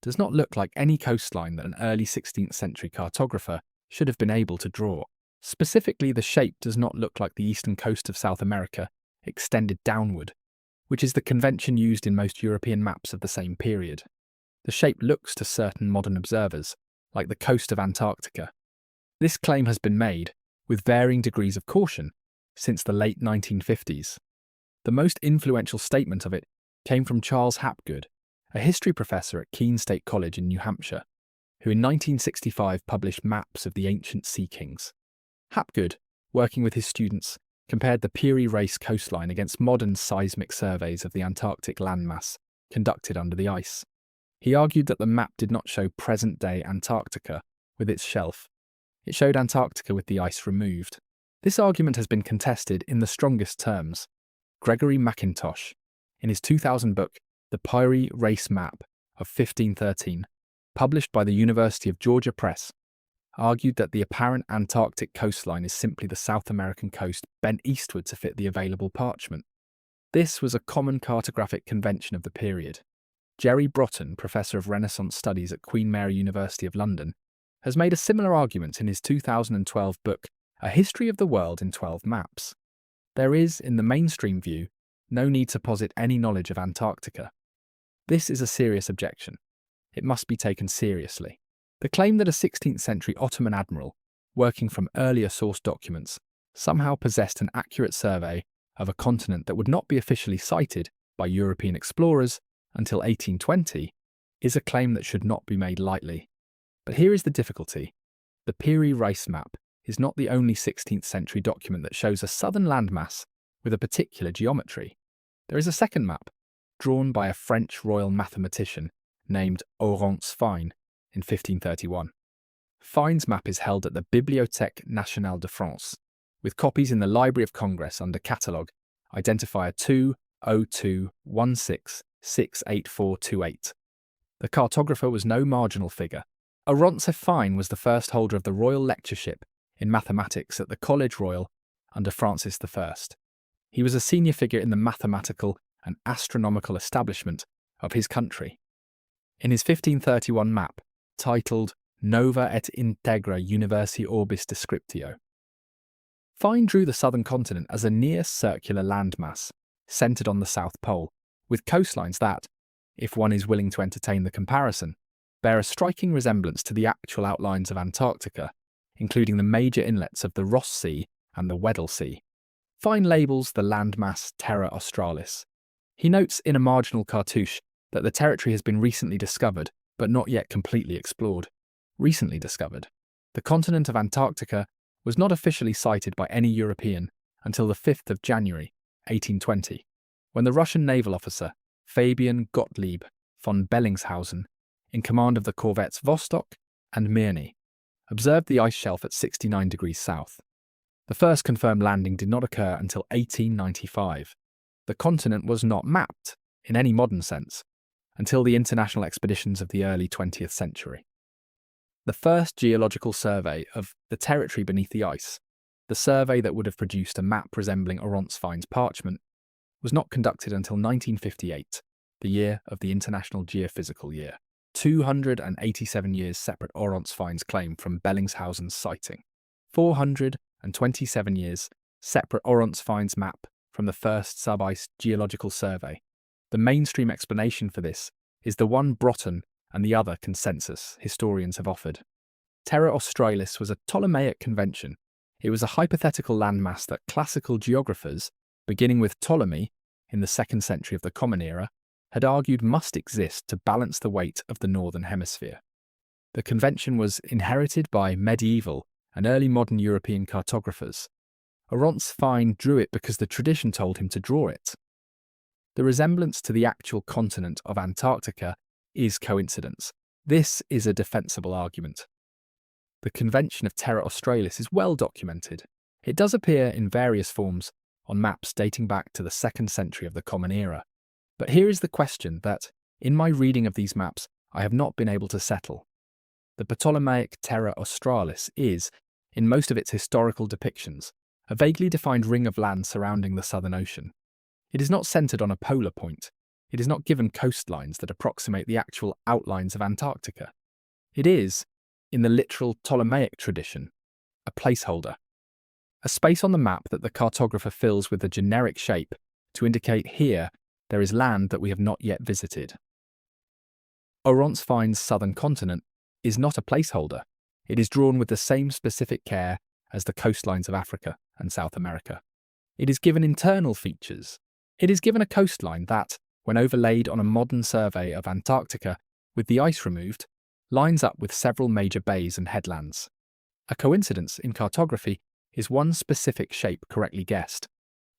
does not look like any coastline that an early 16th century cartographer should have been able to draw. Specifically, the shape does not look like the eastern coast of South America extended downward, which is the convention used in most European maps of the same period. The shape looks to certain modern observers like the coast of Antarctica. This claim has been made, with varying degrees of caution, since the late 1950s. The most influential statement of it came from Charles Hapgood, a history professor at Keene State College in New Hampshire, who in 1965 published maps of the ancient sea kings. Hapgood, working with his students, compared the Piri Reis coastline against modern seismic surveys of the Antarctic landmass conducted under the ice. He argued that the map did not show present-day Antarctica with its shelf. It showed Antarctica with the ice removed. This argument has been contested in the strongest terms. Gregory Mackintosh, in his 2000 book, The Piri Reis Map of 1513, published by the University of Georgia Press, argued that the apparent Antarctic coastline is simply the South American coast bent eastward to fit the available parchment. This was a common cartographic convention of the period. Jerry Broughton, Professor of Renaissance Studies at Queen Mary University of London, has made a similar argument in his 2012 book, A History of the World in 12 Maps. There is, in the mainstream view, no need to posit any knowledge of Antarctica. This is a serious objection. It must be taken seriously. The claim that a 16th century Ottoman admiral, working from earlier source documents, somehow possessed an accurate survey of a continent that would not be officially cited by European explorers until 1820 is a claim that should not be made lightly. But here is the difficulty. The Piri Reis map is not the only 16th century document that shows a southern landmass with a particular geometry. There is a second map, drawn by a French royal mathematician named Orance Fine in 1531. Fine's map is held at the Bibliothèque Nationale de France, with copies in the Library of Congress under catalogue identifier 20216684428. The cartographer was no marginal figure. Orance Fine was the first holder of the royal lectureship in mathematics at the Collège Royal under Francis I. He was a senior figure in the mathematical and astronomical establishment of his country. In his 1531 map, titled Nova et Integra Universi Orbis Descriptio, Fine drew the southern continent as a near-circular landmass, centered on the South Pole, with coastlines that, if one is willing to entertain the comparison, bear a striking resemblance to the actual outlines of Antarctica, including the major inlets of the Ross Sea and the Weddell Sea. Fine labels the landmass Terra Australis. He notes in a marginal cartouche that the territory has been recently discovered, but not yet completely explored. Recently discovered. The continent of Antarctica was not officially sighted by any European until the 5th of January, 1820, when the Russian naval officer Fabian Gottlieb von Bellingshausen, in command of the corvettes Vostok and Mirny, observed the ice shelf at 69 degrees south. The first confirmed landing did not occur until 1895. The continent was not mapped, in any modern sense, until the international expeditions of the early 20th century. The first geological survey of the territory beneath the ice, the survey that would have produced a map resembling Oronsfine's parchment, was not conducted until 1958, the year of the International Geophysical Year. 287 years separate Oronsfine's claim from Bellingshausen's sighting. 427 years separate Oronsfine's map from the first sub-ice geological survey. The mainstream explanation for this is the one Broughton and the other consensus historians have offered. Terra Australis was a Ptolemaic convention. It was a hypothetical landmass that classical geographers, beginning with Ptolemy in the 2nd century of the Common Era, had argued must exist to balance the weight of the Northern Hemisphere. The convention was inherited by medieval and early modern European cartographers. Oronsfine drew it because the tradition told him to draw it. The resemblance to the actual continent of Antarctica is coincidence. This is a defensible argument. The convention of Terra Australis is well documented. It does appear in various forms on maps dating back to the 2nd century of the Common Era. But here is the question that, in my reading of these maps, I have not been able to settle. The Ptolemaic Terra Australis is, in most of its historical depictions, a vaguely defined ring of land surrounding the Southern Ocean. It is not centered on a polar point. It is not given coastlines that approximate the actual outlines of Antarctica. It is, in the literal Ptolemaic tradition, a placeholder. A space on the map that the cartographer fills with a generic shape to indicate here there is land that we have not yet visited. Oronsfine's southern continent is not a placeholder. It is drawn with the same specific care as the coastlines of Africa and South America. It is given internal features. It is given a coastline that, when overlaid on a modern survey of Antarctica with the ice removed, lines up with several major bays and headlands. A coincidence in cartography is one specific shape correctly guessed.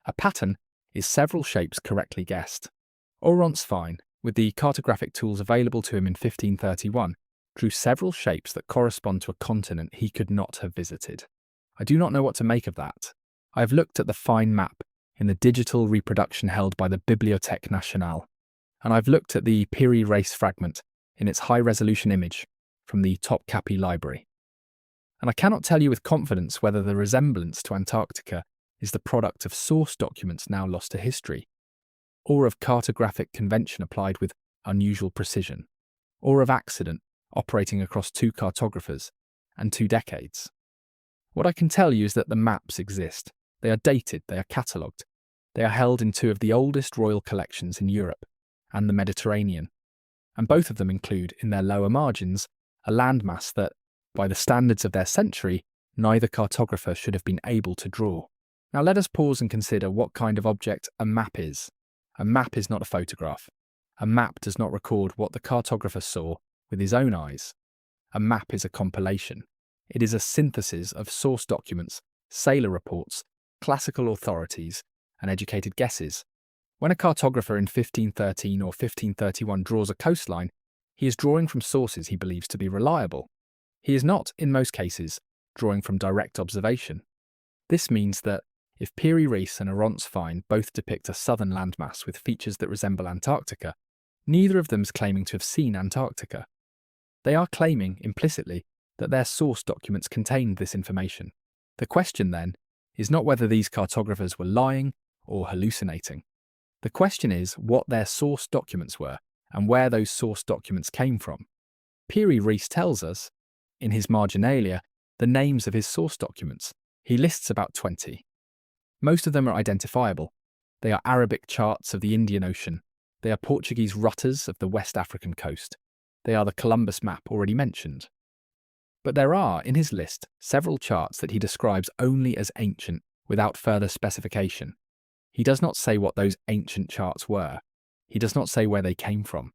A pattern is several shapes correctly guessed. Oronsfine, with the cartographic tools available to him in 1531, drew several shapes that correspond to a continent he could not have visited. I do not know what to make of that. I have looked at the fine map in the digital reproduction held by the Bibliothèque Nationale, and I've looked at the Piri Reis fragment in its high-resolution image from the Topkapi Library. And I cannot tell you with confidence whether the resemblance to Antarctica is the product of source documents now lost to history, or of cartographic convention applied with unusual precision, or of accident operating across 2 cartographers and 2 decades. What I can tell you is that the maps exist. They are dated, they are catalogued. They are held in 2 of the oldest royal collections in Europe and the Mediterranean, and both of them include, in their lower margins, a landmass that, by the standards of their century, neither cartographer should have been able to draw. Now let us pause and consider what kind of object a map is. A map is not a photograph. A map does not record what the cartographer saw with his own eyes. A map is a compilation. It is a synthesis of source documents, sailor reports, classical authorities, and educated guesses. When a cartographer in 1513 or 1531 draws a coastline, he is drawing from sources he believes to be reliable. He is not, in most cases, drawing from direct observation. This means that if Piri Reis and Oronsfine both depict a southern landmass with features that resemble Antarctica, neither of them is claiming to have seen Antarctica. They are claiming, implicitly, that their source documents contained this information. The question, then, is not whether these cartographers were lying or hallucinating. The question is what their source documents were and where those source documents came from. Piri Reis tells us, in his marginalia, the names of his source documents, He lists about 20. Most of them are identifiable. They are Arabic charts of the Indian Ocean. They are Portuguese rutters of the West African coast. They are the Columbus map already mentioned. But there are, in his list, several charts that he describes only as ancient without further specification. He does not say what those ancient charts were. He does not say where they came from.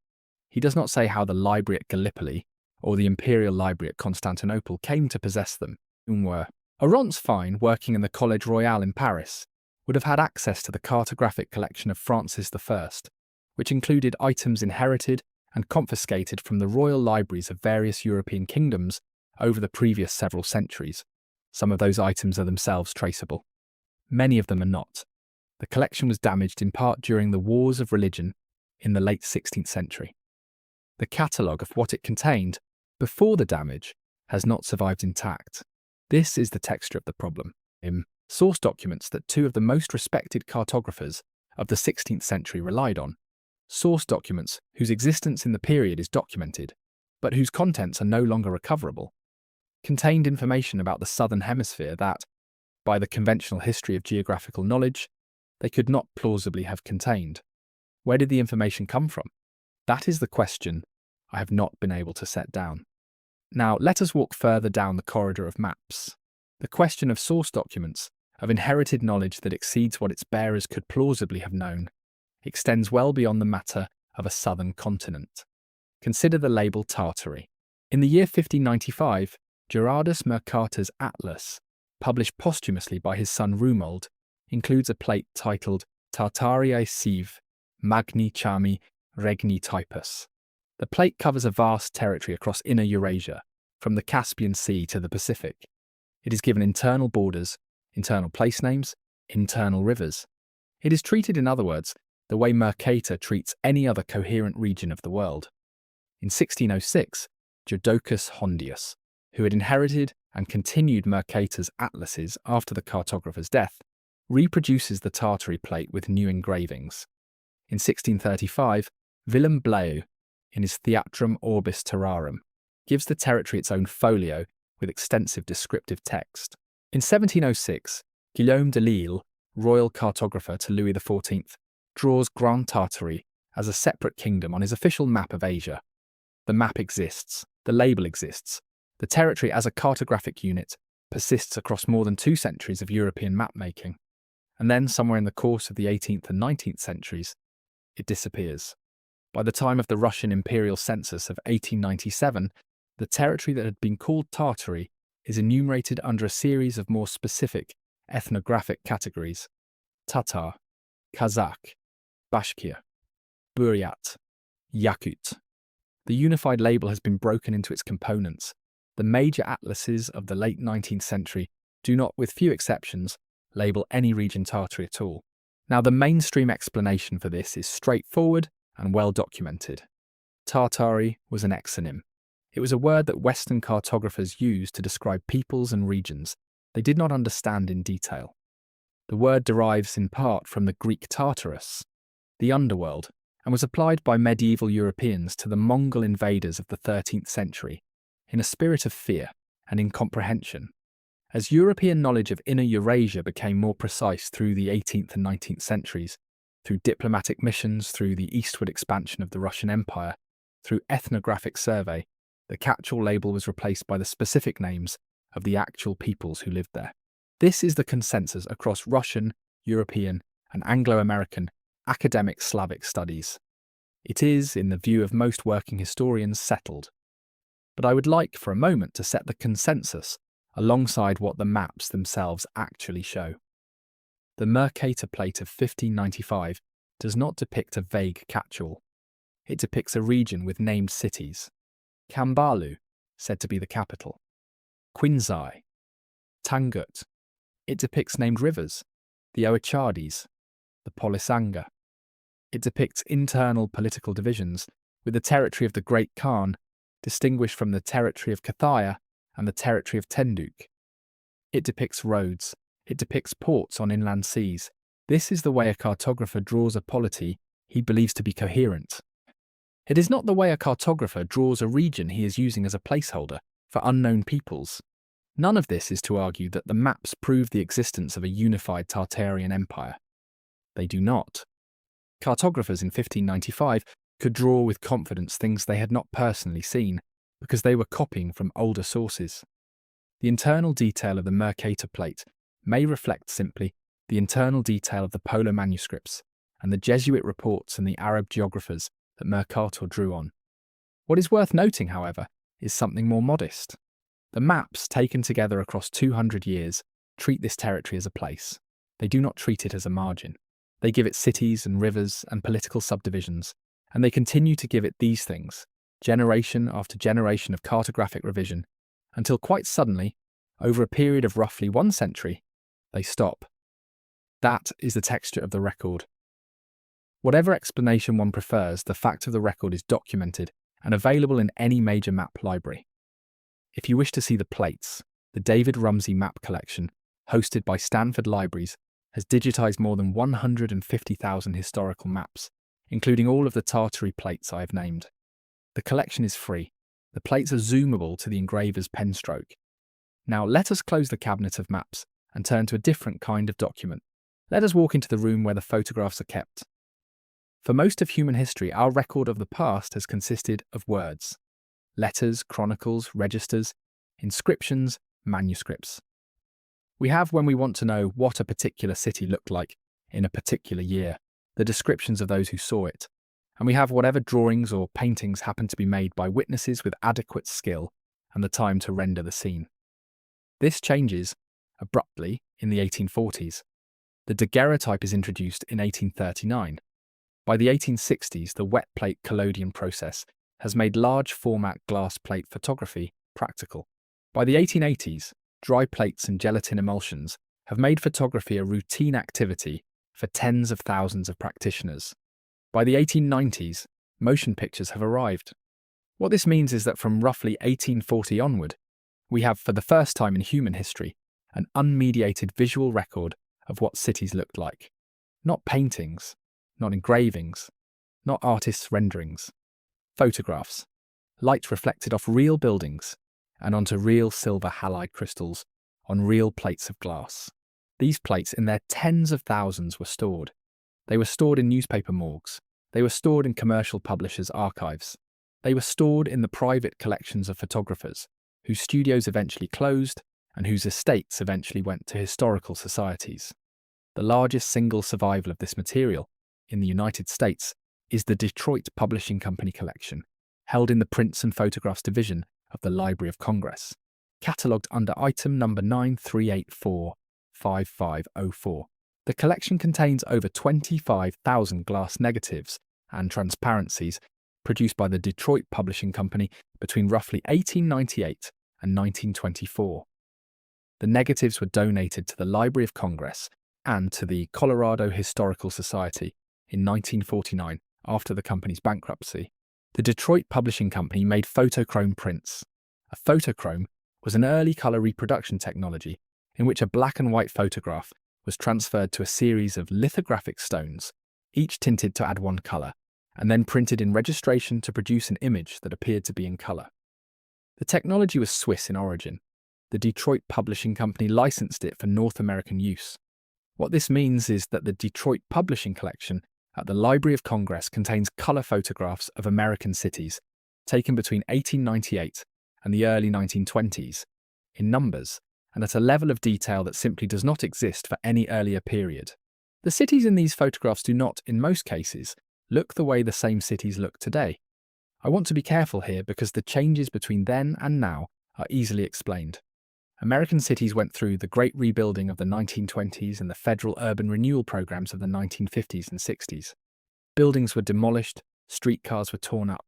He does not say how the library at Gallipoli or the Imperial Library at Constantinople came to possess them. Arons Fine, working in the Collège Royal in Paris, would have had access to the cartographic collection of Francis I, which included items inherited and confiscated from the royal libraries of various European kingdoms over the previous several centuries. Some of those items are themselves traceable. Many of them are not. The collection was damaged in part during the Wars of Religion in the late 16th century. The catalogue of what it contained before the damage has not survived intact. This is the texture of the problem. Source documents that two of the most respected cartographers of the 16th century relied on. Source documents whose existence in the period is documented, but whose contents are no longer recoverable, contained information about the southern hemisphere that, by the conventional history of geographical knowledge, they could not plausibly have contained. Where did the information come from? That is the question I have not been able to set down. Now, let us walk further down the corridor of maps. The question of source documents, of inherited knowledge that exceeds what its bearers could plausibly have known, extends well beyond the matter of a southern continent. Consider the label Tartary. In the year 1595, Gerardus Mercator's Atlas, published posthumously by his son Rumold, includes a plate titled Tartariae Sive, Magni Chami Regni Typus. The plate covers a vast territory across Inner Eurasia, from the Caspian Sea to the Pacific. It is given internal borders, internal place names, internal rivers. It is treated, in other words, the way Mercator treats any other coherent region of the world. In 1606, Jodocus Hondius, who had inherited and continued Mercator's atlases after the cartographer's death, reproduces the Tartary plate with new engravings. In 1635, Willem Bleu, in his Theatrum Orbis Terrarum, gives the territory its own folio with extensive descriptive text. In 1706, Guillaume de Lille, royal cartographer to Louis XIV, draws Grand Tartary as a separate kingdom on his official map of Asia. The map exists, the label exists, the territory as a cartographic unit persists across more than 2 centuries of European map-making, and then somewhere in the course of the 18th and 19th centuries, it disappears. By the time of the Russian imperial census of 1897, the territory that had been called Tartary is enumerated under a series of more specific ethnographic categories: Tatar, Kazakh, Bashkir, Buryat, Yakut. The unified label has been broken into its components. The major atlases of the late 19th century do not, with few exceptions, label any region Tartary at all. Now, the mainstream explanation for this is straightforward and well documented. Tartary was an exonym. It was a word that Western cartographers used to describe peoples and regions they did not understand in detail. The word derives in part from the Greek Tartarus, the underworld, and was applied by medieval Europeans to the Mongol invaders of the 13th century in a spirit of fear and incomprehension. As European knowledge of Inner Eurasia became more precise through the 18th and 19th centuries, through diplomatic missions, through the eastward expansion of the Russian Empire, through ethnographic survey, the catch-all label was replaced by the specific names of the actual peoples who lived there. This is the consensus across Russian, European, and Anglo-American academic Slavic studies. It is, in the view of most working historians, settled. But I would like, for a moment, to set the consensus alongside what the maps themselves actually show. The Mercator plate of 1595 does not depict a vague catch-all. It depicts a region with named cities. Kambalu, said to be the capital. Quinzai. Tangut. It depicts named rivers, the Oichades, the Polisanga. It depicts internal political divisions, with the territory of the Great Khan distinguished from the territory of Kathaya and the territory of Tenduk. It depicts roads. It depicts ports on inland seas. This is the way a cartographer draws a polity he believes to be coherent. It is not the way a cartographer draws a region he is using as a placeholder for unknown peoples. None of this is to argue that the maps prove the existence of a unified Tartarian empire. They do not. Cartographers in 1595 could draw with confidence things they had not personally seen, because they were copying from older sources. The internal detail of the Mercator plate may reflect simply the internal detail of the Polar manuscripts and the Jesuit reports and the Arab geographers that Mercator drew on. What is worth noting, however, is something more modest. The maps, taken together across 200 years, treat this territory as a place. They do not treat it as a margin. They give it cities and rivers and political subdivisions, and they continue to give it these things, generation after generation of cartographic revision, until quite suddenly, over a period of roughly 1 century, they stop. That is the texture of the record. Whatever explanation one prefers, the fact of the record is documented and available in any major map library. If you wish to see the plates, the David Rumsey Map Collection, hosted by Stanford Libraries, has digitized more than 150,000 historical maps, including all of the Tartary plates I have named. The collection is free. The plates are zoomable to the engraver's pen stroke. Now let us close the cabinet of maps and turn to a different kind of document. Let us walk into the room where the photographs are kept. For most of human history, our record of the past has consisted of words. Letters, chronicles, registers, inscriptions, manuscripts. We have, when we want to know what a particular city looked like in a particular year, the descriptions of those who saw it, and we have whatever drawings or paintings happen to be made by witnesses with adequate skill and the time to render the scene. This changes abruptly in the 1840s. The daguerreotype is introduced in 1839. By the 1860s, the wet plate collodion process has made large format glass plate photography practical. By the 1880s, dry plates and gelatin emulsions have made photography a routine activity for tens of thousands of practitioners. By the 1890s, motion pictures have arrived. What this means is that from roughly 1840 onward, we have, for the first time in human history, an unmediated visual record of what cities looked like. Not paintings, not engravings, not artists' renderings. Photographs, light reflected off real buildings and onto real silver halide crystals on real plates of glass. These plates, in their tens of thousands, were stored. They were stored in newspaper morgues. They were stored in commercial publishers' archives. They were stored in the private collections of photographers, whose studios eventually closed and whose estates eventually went to historical societies. The largest single survival of this material, in the United States, is the Detroit Publishing Company collection, held in the Prints and Photographs Division of the Library of Congress, catalogued under item number 93845504. The collection contains over 25,000 glass negatives and transparencies produced by the Detroit Publishing Company between roughly 1898 and 1924. The negatives were donated to the Library of Congress and to the Colorado Historical Society in 1949 after the company's bankruptcy. The Detroit Publishing Company made photochrome prints. A photochrome was an early color reproduction technology in which a black and white photograph was transferred to a series of lithographic stones, each tinted to add one color, and then printed in registration to produce an image that appeared to be in color. The technology was Swiss in origin. The Detroit Publishing Company licensed it for North American use. What this means is that the Detroit Publishing Collection at the Library of Congress contains color photographs of American cities taken between 1898 and the early 1920s, in numbers, and at a level of detail that simply does not exist for any earlier period. The cities in these photographs do not, in most cases, look the way the same cities look today. I want to be careful here because the changes between then and now are easily explained. American cities went through the Great Rebuilding of the 1920s and the federal urban renewal programs of the 1950s and 60s. Buildings were demolished, streetcars were torn up.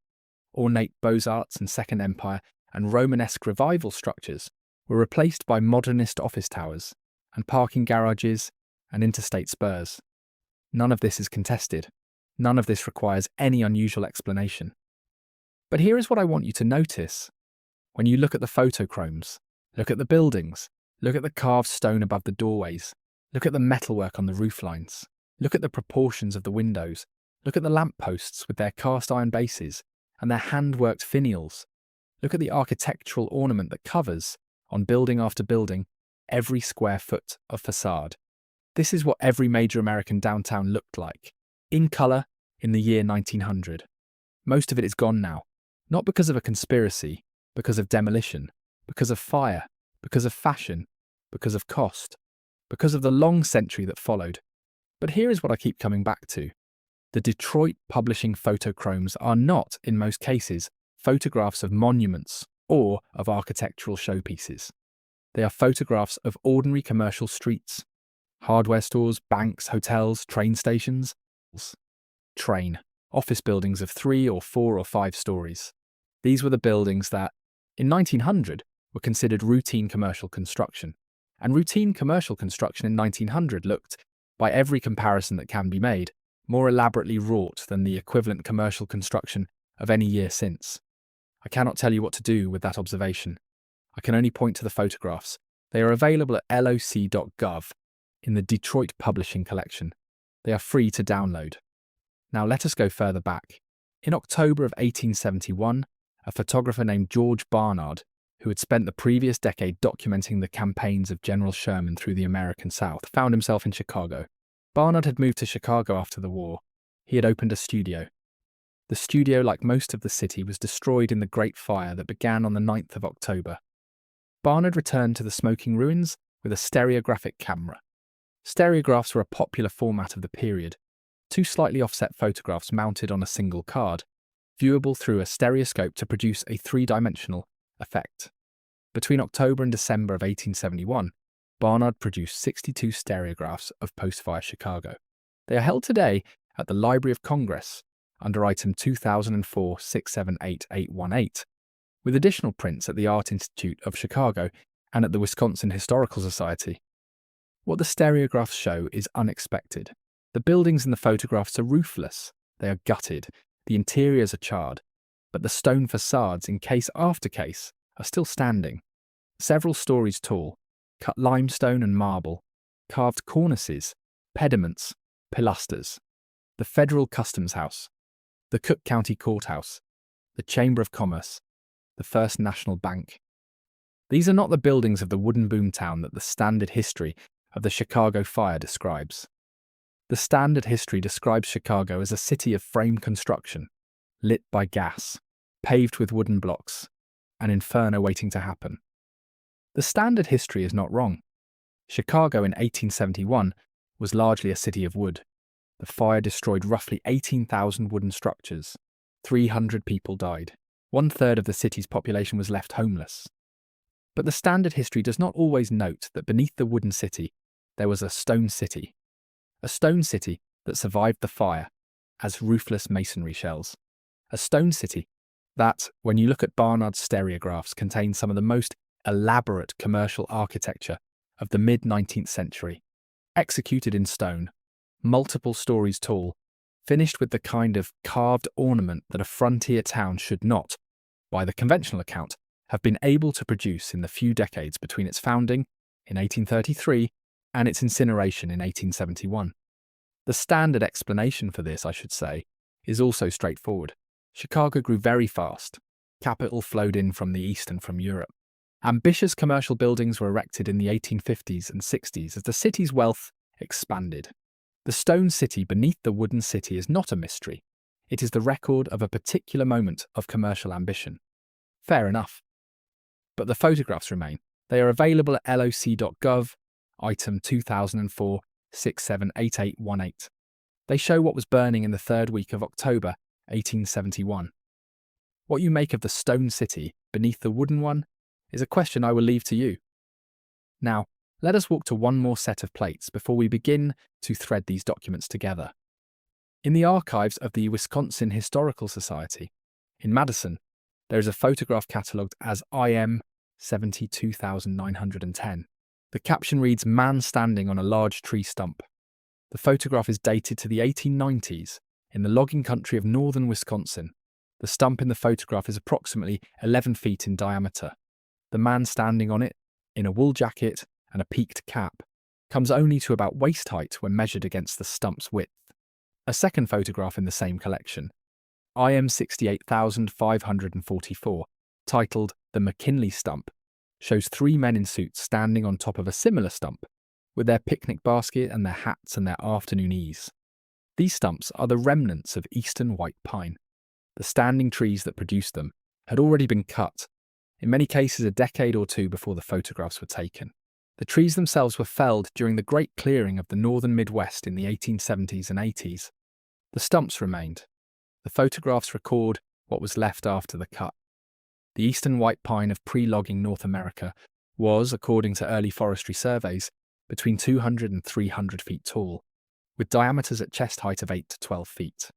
Ornate Beaux-Arts and Second Empire and Romanesque revival structures were replaced by modernist office towers and parking garages and interstate spurs. None of this is contested. None of this requires any unusual explanation. But here is what I want you to notice. When you look at the photochromes, look at the buildings, look at the carved stone above the doorways, look at the metalwork on the roof lines, look at the proportions of the windows, look at the lampposts with their cast iron bases and their hand-worked finials, look at the architectural ornament that covers, on building after building, every square foot of facade. This is what every major American downtown looked like, in colour, in the year 1900. Most of it is gone now, not because of a conspiracy, because of demolition, because of fire, because of fashion, because of cost, because of the long century that followed. But here is what I keep coming back to. The Detroit publishing photochromes are not, in most cases, photographs of monuments or of architectural showpieces. They are photographs of ordinary commercial streets, hardware stores, banks, hotels, train stations, office buildings of 3 or 4 or 5 stories. These were the buildings that, in 1900, were considered routine commercial construction. And routine commercial construction in 1900 looked, by every comparison that can be made, more elaborately wrought than the equivalent commercial construction of any year since. I cannot tell you what to do with that observation. I can only point to the photographs. They are available at loc.gov in the Detroit Publishing Collection. They are free to download. Now let us go further back. In October of 1871, a photographer named George Barnard, who had spent the previous decade documenting the campaigns of General Sherman through the American South, found himself in Chicago. Barnard had moved to Chicago after the war. He had opened a studio. The studio, like most of the city, was destroyed in the Great Fire that began on the 9th of October. Barnard returned to the smoking ruins with a stereographic camera. Stereographs were a popular format of the period, 2 slightly offset photographs mounted on a single card, viewable through a stereoscope to produce a 3-dimensional effect. Between October and December of 1871, Barnard produced 62 stereographs of post-fire Chicago. They are held today at the Library of Congress under item 2004-678818, with additional prints at the Art Institute of Chicago and at the Wisconsin Historical Society. What the stereographs show is unexpected. The buildings in the photographs are roofless, they are gutted, the interiors are charred, but the stone facades in case after case are still standing. Several stories tall, cut limestone and marble, carved cornices, pediments, pilasters, the Federal Customs House, the Cook County Courthouse, the Chamber of Commerce, the First National Bank. These are not the buildings of the wooden boomtown that the standard history of the Chicago fire describes. The standard history describes Chicago as a city of frame construction, lit by gas, paved with wooden blocks, an inferno waiting to happen. The standard history is not wrong. Chicago in 1871 was largely a city of wood. The fire destroyed roughly 18,000 wooden structures. 300 people died. 1/3 of the city's population was left homeless. But the standard history does not always note that beneath the wooden city, there was a stone city. A stone city that survived the fire as roofless masonry shells. A stone city that, when you look at Barnard's stereographs, contains some of the most elaborate commercial architecture of the mid-19th century, executed in stone, multiple stories tall, finished with the kind of carved ornament that a frontier town should not, by the conventional account, have been able to produce in the few decades between its founding, in 1833, and its incineration in 1871. The standard explanation for this, I should say, is also straightforward. Chicago grew very fast. Capital flowed in from the east and from Europe. Ambitious commercial buildings were erected in the 1850s and 60s as the city's wealth expanded. The stone city beneath the wooden city is not a mystery. It is the record of a particular moment of commercial ambition. Fair enough. But the photographs remain. They are available at loc.gov, item 2004-678818. They show what was burning in the 3rd week of October 1871. What you make of the stone city beneath the wooden one is a question I will leave to you. Now, let us walk to one more set of plates before we begin to thread these documents together. In the archives of the Wisconsin Historical Society, in Madison, there is a photograph catalogued as IM 72910. The caption reads, "Man standing on a large tree stump." The photograph is dated to the 1890s in the logging country of northern Wisconsin. The stump in the photograph is approximately 11 feet in diameter. The man standing on it, in a wool jacket and a peaked cap, comes only to about waist height when measured against the stump's width. A second photograph in the same collection, IM 68544, titled "The McKinley Stump," shows three men in suits standing on top of a similar stump, with their picnic basket and their hats and their afternoon ease. These stumps are the remnants of eastern white pine. The standing trees that produced them had already been cut, in many cases a decade or two before the photographs were taken. The trees themselves were felled during the Great Clearing of the northern Midwest in the 1870s and 80s. The stumps remained. The photographs record what was left after the cut. The eastern white pine of pre-logging North America was, according to early forestry surveys, between 200 and 300 feet tall, with diameters at chest height of 8 to 12 feet.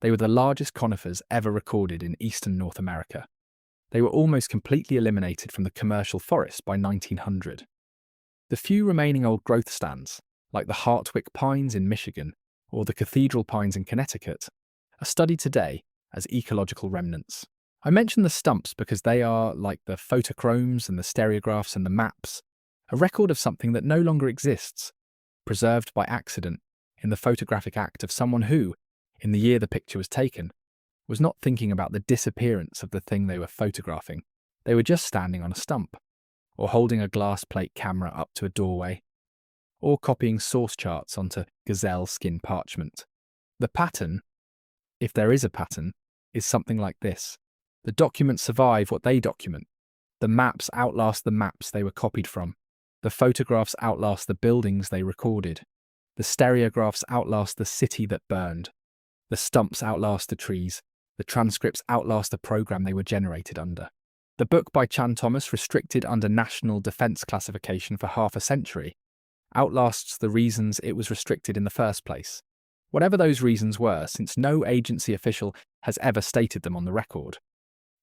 They were the largest conifers ever recorded in eastern North America. They were almost completely eliminated from the commercial forest by 1900. The few remaining old growth stands, like the Hartwick pines in Michigan or the cathedral pines in Connecticut, are studied today as ecological remnants. I mention the stumps because they are, like the photochromes and the stereographs and the maps, a record of something that no longer exists, preserved by accident in the photographic act of someone who, in the year the picture was taken, was not thinking about the disappearance of the thing they were photographing. They were just standing on a stump, or holding a glass plate camera up to a doorway, or copying source charts onto gazelle skin parchment. The pattern, if there is a pattern, is something like this. The documents survive what they document. The maps outlast the maps they were copied from. The photographs outlast the buildings they recorded. The stereographs outlast the city that burned. The stumps outlast the trees. The transcripts outlast the program they were generated under. The book by Chan Thomas, restricted under National Defense Classification for half a century, outlasts the reasons it was restricted in the first place. Whatever those reasons were, since no agency official has ever stated them on the record.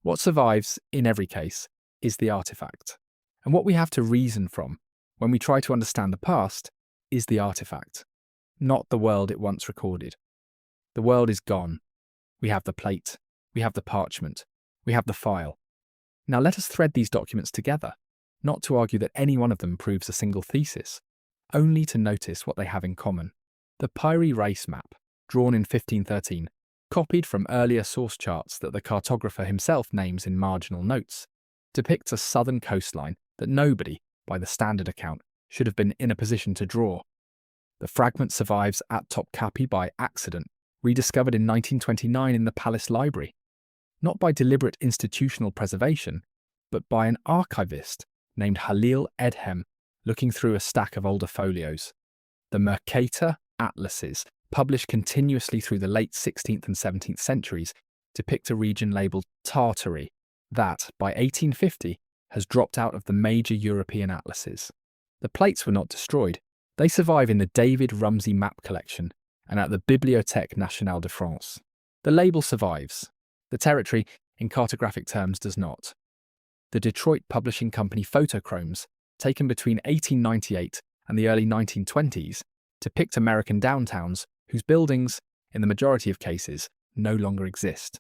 What survives, in every case, is the artifact. And what we have to reason from, when we try to understand the past, is the artifact, not the world it once recorded. The world is gone. We have the plate. We have the parchment. We have the file. Now let us thread these documents together, not to argue that any one of them proves a single thesis, only to notice what they have in common. The Piri Reis map, drawn in 1513, copied from earlier source charts that the cartographer himself names in marginal notes, depicts a southern coastline that nobody, by the standard account, should have been in a position to draw. The fragment survives at Topkapi by accident, rediscovered in 1929 in the Palace Library, not by deliberate institutional preservation, but by an archivist named Halil Edhem looking through a stack of older folios. The Mercator atlases, published continuously through the late 16th and 17th centuries, depict a region labelled Tartary that, by 1850, has dropped out of the major European atlases. The plates were not destroyed. They survive in the David Rumsey map collection and at the Bibliothèque Nationale de France. The label survives. The territory, in cartographic terms, does not. The Detroit Publishing Company photochromes, taken between 1898 and the early 1920s, depict American downtowns whose buildings, in the majority of cases, no longer exist.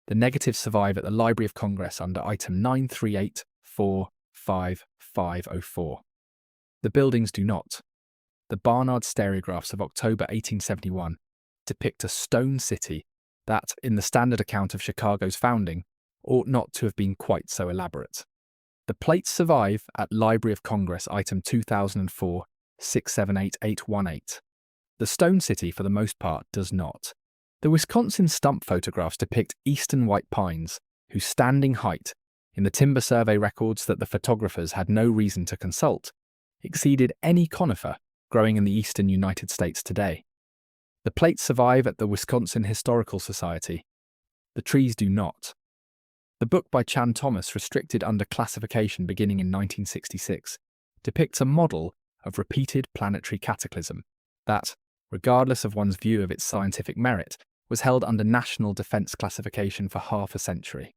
The negatives survive at the Library of Congress under item 938455504. The buildings do not. The Barnard stereographs of October 1871 depict a stone city that, in the standard account of Chicago's founding, ought not to have been quite so elaborate. The plates survive at Library of Congress item 2004-678818. The stone city, for the most part, does not. The Wisconsin stump photographs depict eastern white pines, whose standing height, in the timber survey records that the photographers had no reason to consult, exceeded any conifer growing in the eastern United States today. The plates survive at the Wisconsin Historical Society. The trees do not. The book by Chan Thomas, restricted under classification beginning in 1966, depicts a model of repeated planetary cataclysm that, regardless of one's view of its scientific merit, was held under national defense classification for half a century.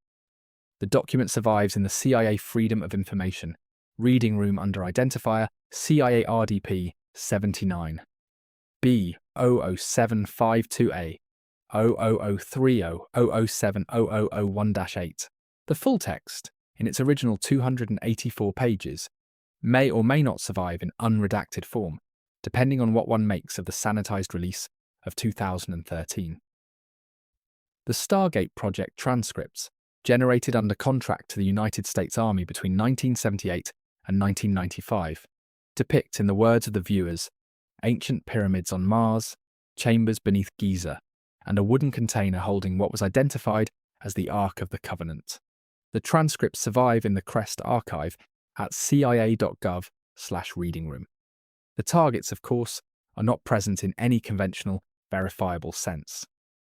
The document survives in the CIA Freedom of Information reading room under identifier CIA RDP 79. B00752A 00030-0070001-8. The full text, in its original 284 pages, may or may not survive in unredacted form, depending on what one makes of the sanitized release of 2013. The Stargate project transcripts, generated under contract to the United States Army between 1978 and 1995 depict, in the words of the viewers, ancient pyramids on Mars, chambers beneath Giza, and a wooden container holding what was identified as the Ark of the Covenant. The transcripts survive in the Crest archive at cia.gov/reading room. The targets, of course, are not present in any conventional, verifiable sense.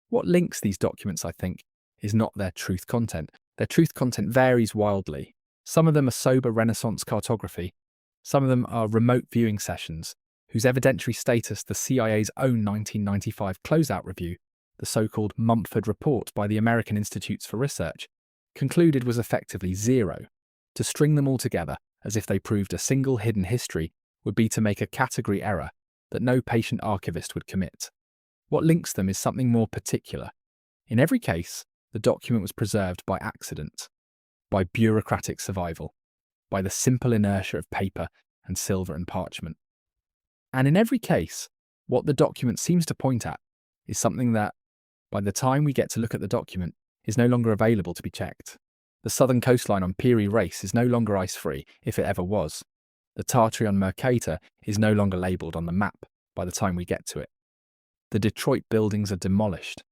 What links these documents, I think, is not their truth content. Their truth content varies wildly. Some of them are sober Renaissance cartography. Some of them are remote viewing sessions, whose evidentiary status the CIA's own 1995 closeout review, the so-called Mumford Report by the American Institutes for Research, concluded was effectively zero. To string them all together as if they proved a single hidden history would be to make a category error that no patient archivist would commit. What links them is something more particular. In every case, the document was preserved by accident, by bureaucratic survival, by the simple inertia of paper and silver and parchment. And in every case, what the document seems to point at is something that, by the time we get to look at the document, is no longer available to be checked. The southern coastline on Piri Reis is no longer ice-free, if it ever was. The Tartary on Mercator is no longer labelled on the map by the time we get to it. The Detroit buildings are demolished.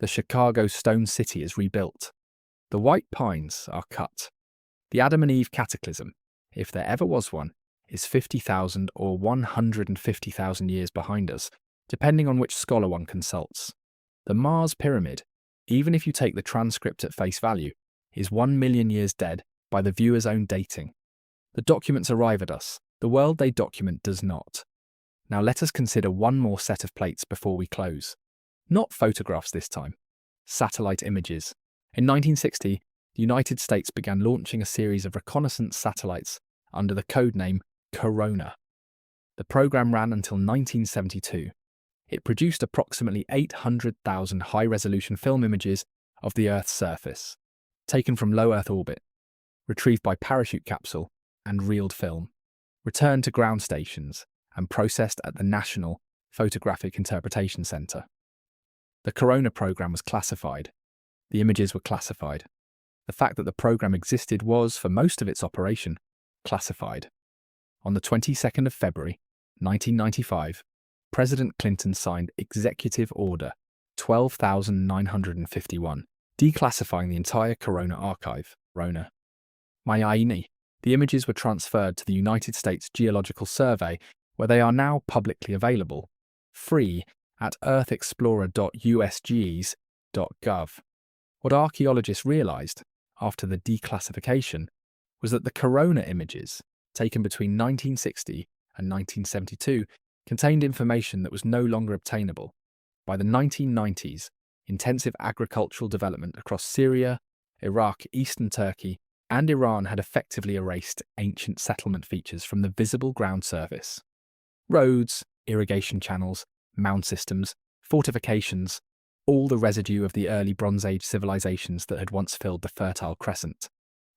The Chicago Stone City is rebuilt. The White Pines are cut. The Adam and Eve cataclysm, if there ever was one, is 50,000 or 150,000 years behind us, depending on which scholar one consults. The Mars Pyramid, even if you take the transcript at face value, is 1 million years dead by the viewer's own dating. The documents arrive at us. The world they document does not. Now let us consider one more set of plates before we close. Not photographs this time. Satellite images. In 1960, the United States began launching a series of reconnaissance satellites under the code name Corona. The program ran until 1972. It produced approximately 800,000 high-resolution film images of the Earth's surface, taken from low Earth orbit, retrieved by parachute capsule and reeled film, returned to ground stations and processed at the National Photographic Interpretation Center. The Corona program was classified. The images were classified. The fact that the program existed was, for most of its operation, classified. On the 22nd of February, 1995, President Clinton signed Executive Order 12,951, declassifying the entire Corona archive, RONA. Mayaini, the images were transferred to the United States Geological Survey, where they are now publicly available, free, at earthexplorer.usgs.gov. What archaeologists realized, after the declassification, was that the Corona images, taken between 1960 and 1972, contained information that was no longer obtainable. By the 1990s, intensive agricultural development across Syria, Iraq, eastern Turkey, and Iran had effectively erased ancient settlement features from the visible ground surface. Roads, irrigation channels, mound systems, fortifications, all the residue of the early Bronze Age civilizations that had once filled the Fertile Crescent,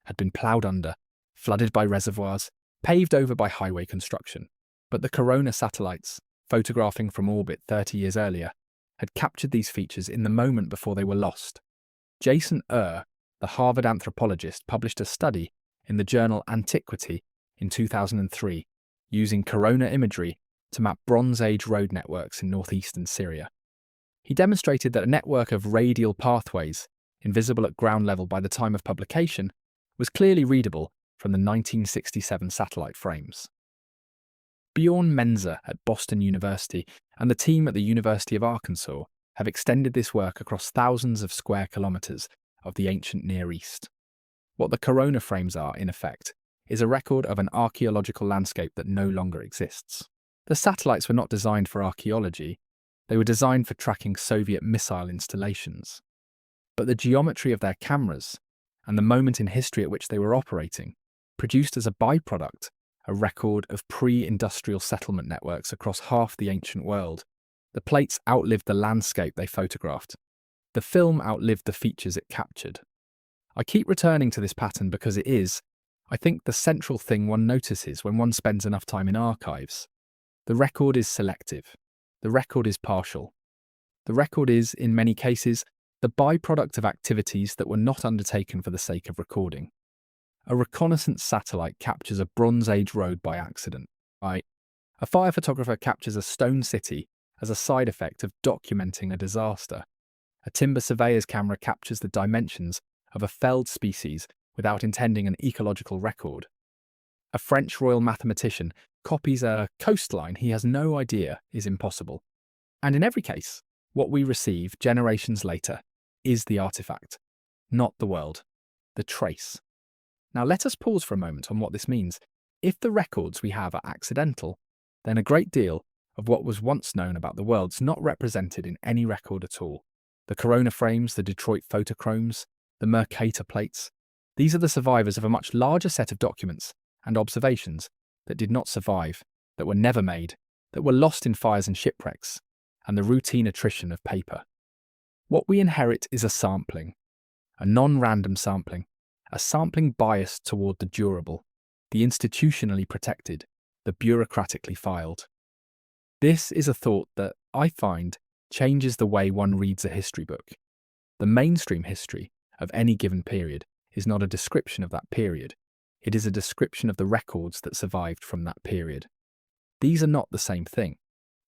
had been ploughed under, flooded by reservoirs, paved over by highway construction. But the Corona satellites, photographing from orbit 30 years earlier, had captured these features in the moment before they were lost. Jason the Harvard anthropologist, published a study in the journal Antiquity in 2003, using Corona imagery to map Bronze Age road networks in northeastern Syria. He demonstrated that a network of radial pathways, invisible at ground level by the time of publication, was clearly readable from the 1967 satellite frames. Bjorn Menzer at Boston University and the team at the University of Arkansas have extended this work across thousands of square kilometers of the ancient Near East. What the Corona frames are, in effect, is a record of an archaeological landscape that no longer exists. The satellites were not designed for archaeology, they were designed for tracking Soviet missile installations. But the geometry of their cameras, and the moment in history at which they were operating, produced as a byproduct a record of pre-industrial settlement networks across half the ancient world. The plates outlived the landscape they photographed. The film outlived the features it captured. I keep returning to this pattern because it is, I think, the central thing one notices when one spends enough time in archives. The record is selective. The record is partial. The record is, in many cases, the byproduct of activities that were not undertaken for the sake of recording. A reconnaissance satellite captures a Bronze Age road by accident, right? A fire photographer captures a stone city as a side effect of documenting a disaster. A timber surveyor's camera captures the dimensions of a felled species without intending an ecological record. A French royal mathematician copies a coastline he has no idea is impossible. And in every case, what we receive generations later is the artifact, not the world, the trace. Now let us pause for a moment on what this means. If the records we have are accidental, then a great deal of what was once known about the world's not represented in any record at all. The corona frames, the Detroit photochromes, the Mercator plates, these are the survivors of a much larger set of documents and observations that did not survive, that were never made, that were lost in fires and shipwrecks, and the routine attrition of paper. What we inherit is a sampling, a non-random sampling, a sampling biased toward the durable, the institutionally protected, the bureaucratically filed. This is a thought that, I find, changes the way one reads a history book. The mainstream history of any given period is not a description of that period. It is a description of the records that survived from that period. These are not the same thing.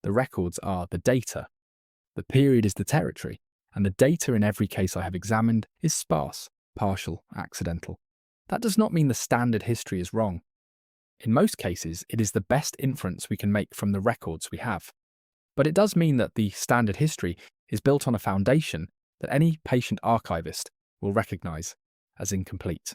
The records are the data. The period is the territory, and the data in every case I have examined is sparse, partial, accidental. That does not mean the standard history is wrong. In most cases, it is the best inference we can make from the records we have. But it does mean that the standard history is built on a foundation that any patient archivist will recognize as incomplete.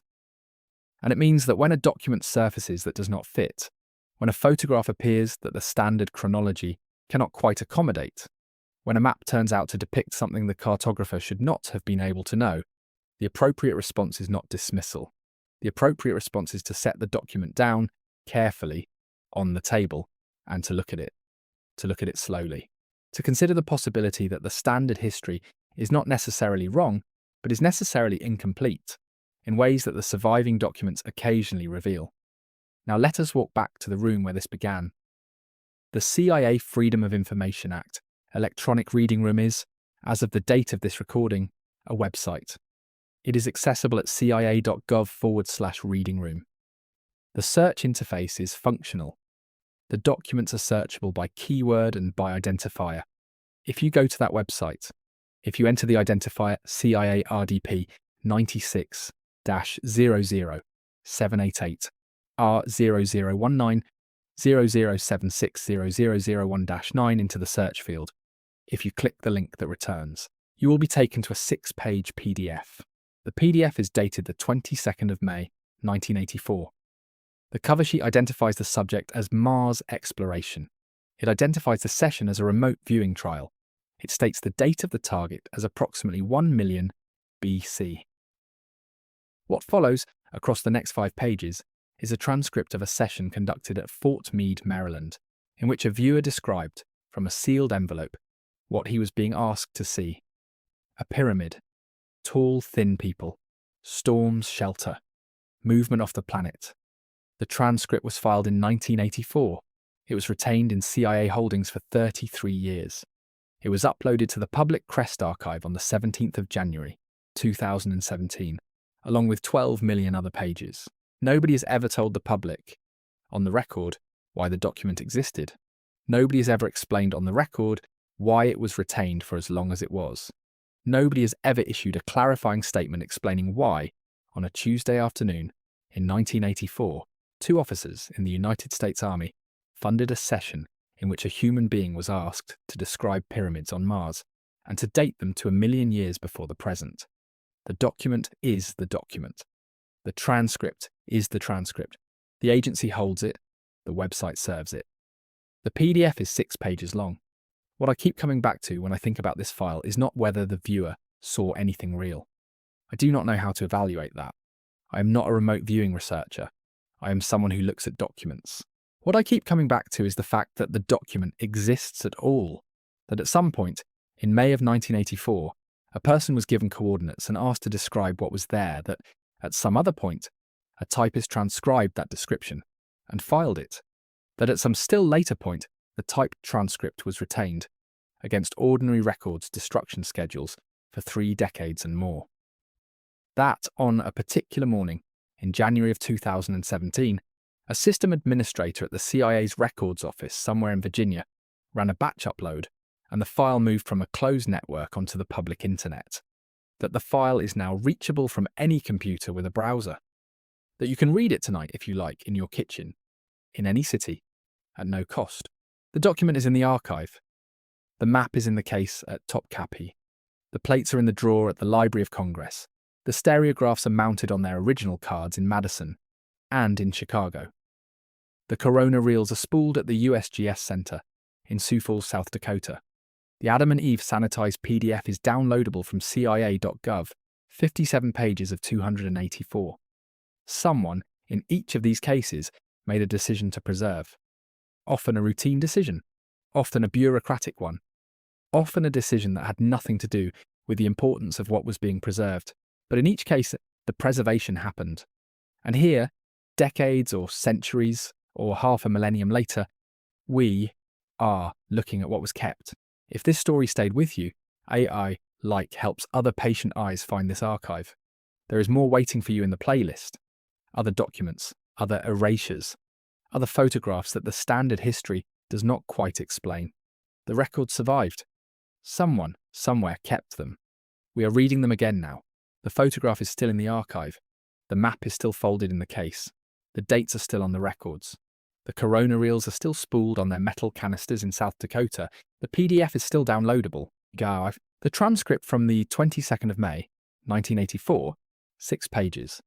And it means that when a document surfaces that does not fit, when a photograph appears that the standard chronology cannot quite accommodate, when a map turns out to depict something the cartographer should not have been able to know, the appropriate response is not dismissal. The appropriate response is to set the document down carefully on the table and to look at it slowly, to consider the possibility that the standard history is not necessarily wrong, but is necessarily incomplete, in ways that the surviving documents occasionally reveal. Now let us walk back to the room where this began. The CIA Freedom of Information Act electronic reading room is, as of the date of this recording, a website. It is accessible at cia.gov/reading room. The search interface is functional. The documents are searchable by keyword and by identifier. If you go to that website, if you enter the identifier CIA RDP 96-00788 R0019 00760001-9 into the search field, if you click the link that returns, you will be taken to a 6-page PDF. The PDF is dated the 22nd of May, 1984. The cover sheet identifies the subject as Mars exploration. It identifies the session as a remote viewing trial. It states the date of the target as approximately 1 million BC. What follows, across the next 5 pages, is a transcript of a session conducted at Fort Meade, Maryland, in which a viewer described, from a sealed envelope, what he was being asked to see. A pyramid, tall, thin people, storms, shelter, movement off the planet. The transcript was filed in 1984. It was retained in CIA holdings for 33 years. It was uploaded to the public Crest archive on the 17th of January, 2017, along with 12 million other pages. Nobody has ever told the public, on the record, why the document existed. Nobody has ever explained on the record why it was retained for as long as it was. Nobody has ever issued a clarifying statement explaining why, on a Tuesday afternoon in 1984, 2 officers in the United States Army funded a session in which a human being was asked to describe pyramids on Mars and to date them to 1 million years before the present. The document is the document. The transcript is the transcript. The agency holds it. The website serves it. The PDF is 6 pages long. What I keep coming back to when I think about this file is not whether the viewer saw anything real. I do not know how to evaluate that. I am not a remote viewing researcher. I am someone who looks at documents. What I keep coming back to is the fact that the document exists at all, that at some point, in May of 1984, a person was given coordinates and asked to describe what was there, that at some other point, a typist transcribed that description and filed it, that at some still later point, the typed transcript was retained, against ordinary records' destruction schedules for 3 decades and more. That, on a particular morning, In January of 2017, a system administrator at the CIA's records office somewhere in Virginia ran a batch upload, and the file moved from a closed network onto the public internet. That the file is now reachable from any computer with a browser. That you can read it tonight if you like in your kitchen, in any city, at no cost. The document is in the archive. The map is in the case at Topkapi. The plates are in the drawer at the Library of Congress. The stereographs are mounted on their original cards in Madison and in Chicago. The corona reels are spooled at the USGS Center in Sioux Falls, South Dakota. The Adam and Eve sanitized PDF is downloadable from CIA.gov, 57 pages of 284. Someone, in each of these cases, made a decision to preserve. Often a routine decision, often a bureaucratic one, often a decision that had nothing to do with the importance of what was being preserved. But in each case, the preservation happened. And here, decades or centuries or half a millennium later, we are looking at what was kept. If this story stayed with you, AI helps other patient eyes find this archive. There is more waiting for you in the playlist. Other documents, other erasures, other photographs that the standard history does not quite explain. The records survived. Someone, somewhere kept them. We are reading them again now. The photograph is still in the archive. The map is still folded in the case. The dates are still on the records. The corona reels are still spooled on their metal canisters in South Dakota. The PDF is still downloadable. The transcript from the 22nd of May, 1984, 6 pages.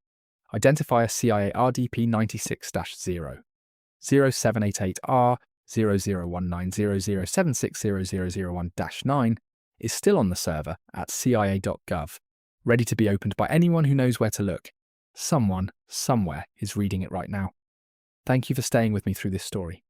Identifier CIA RDP 96-0. 0788R 001900760001-9 is still on the server at cia.gov, ready to be opened by anyone who knows where to look. Someone, somewhere, is reading it right now. Thank you for staying with me through this story.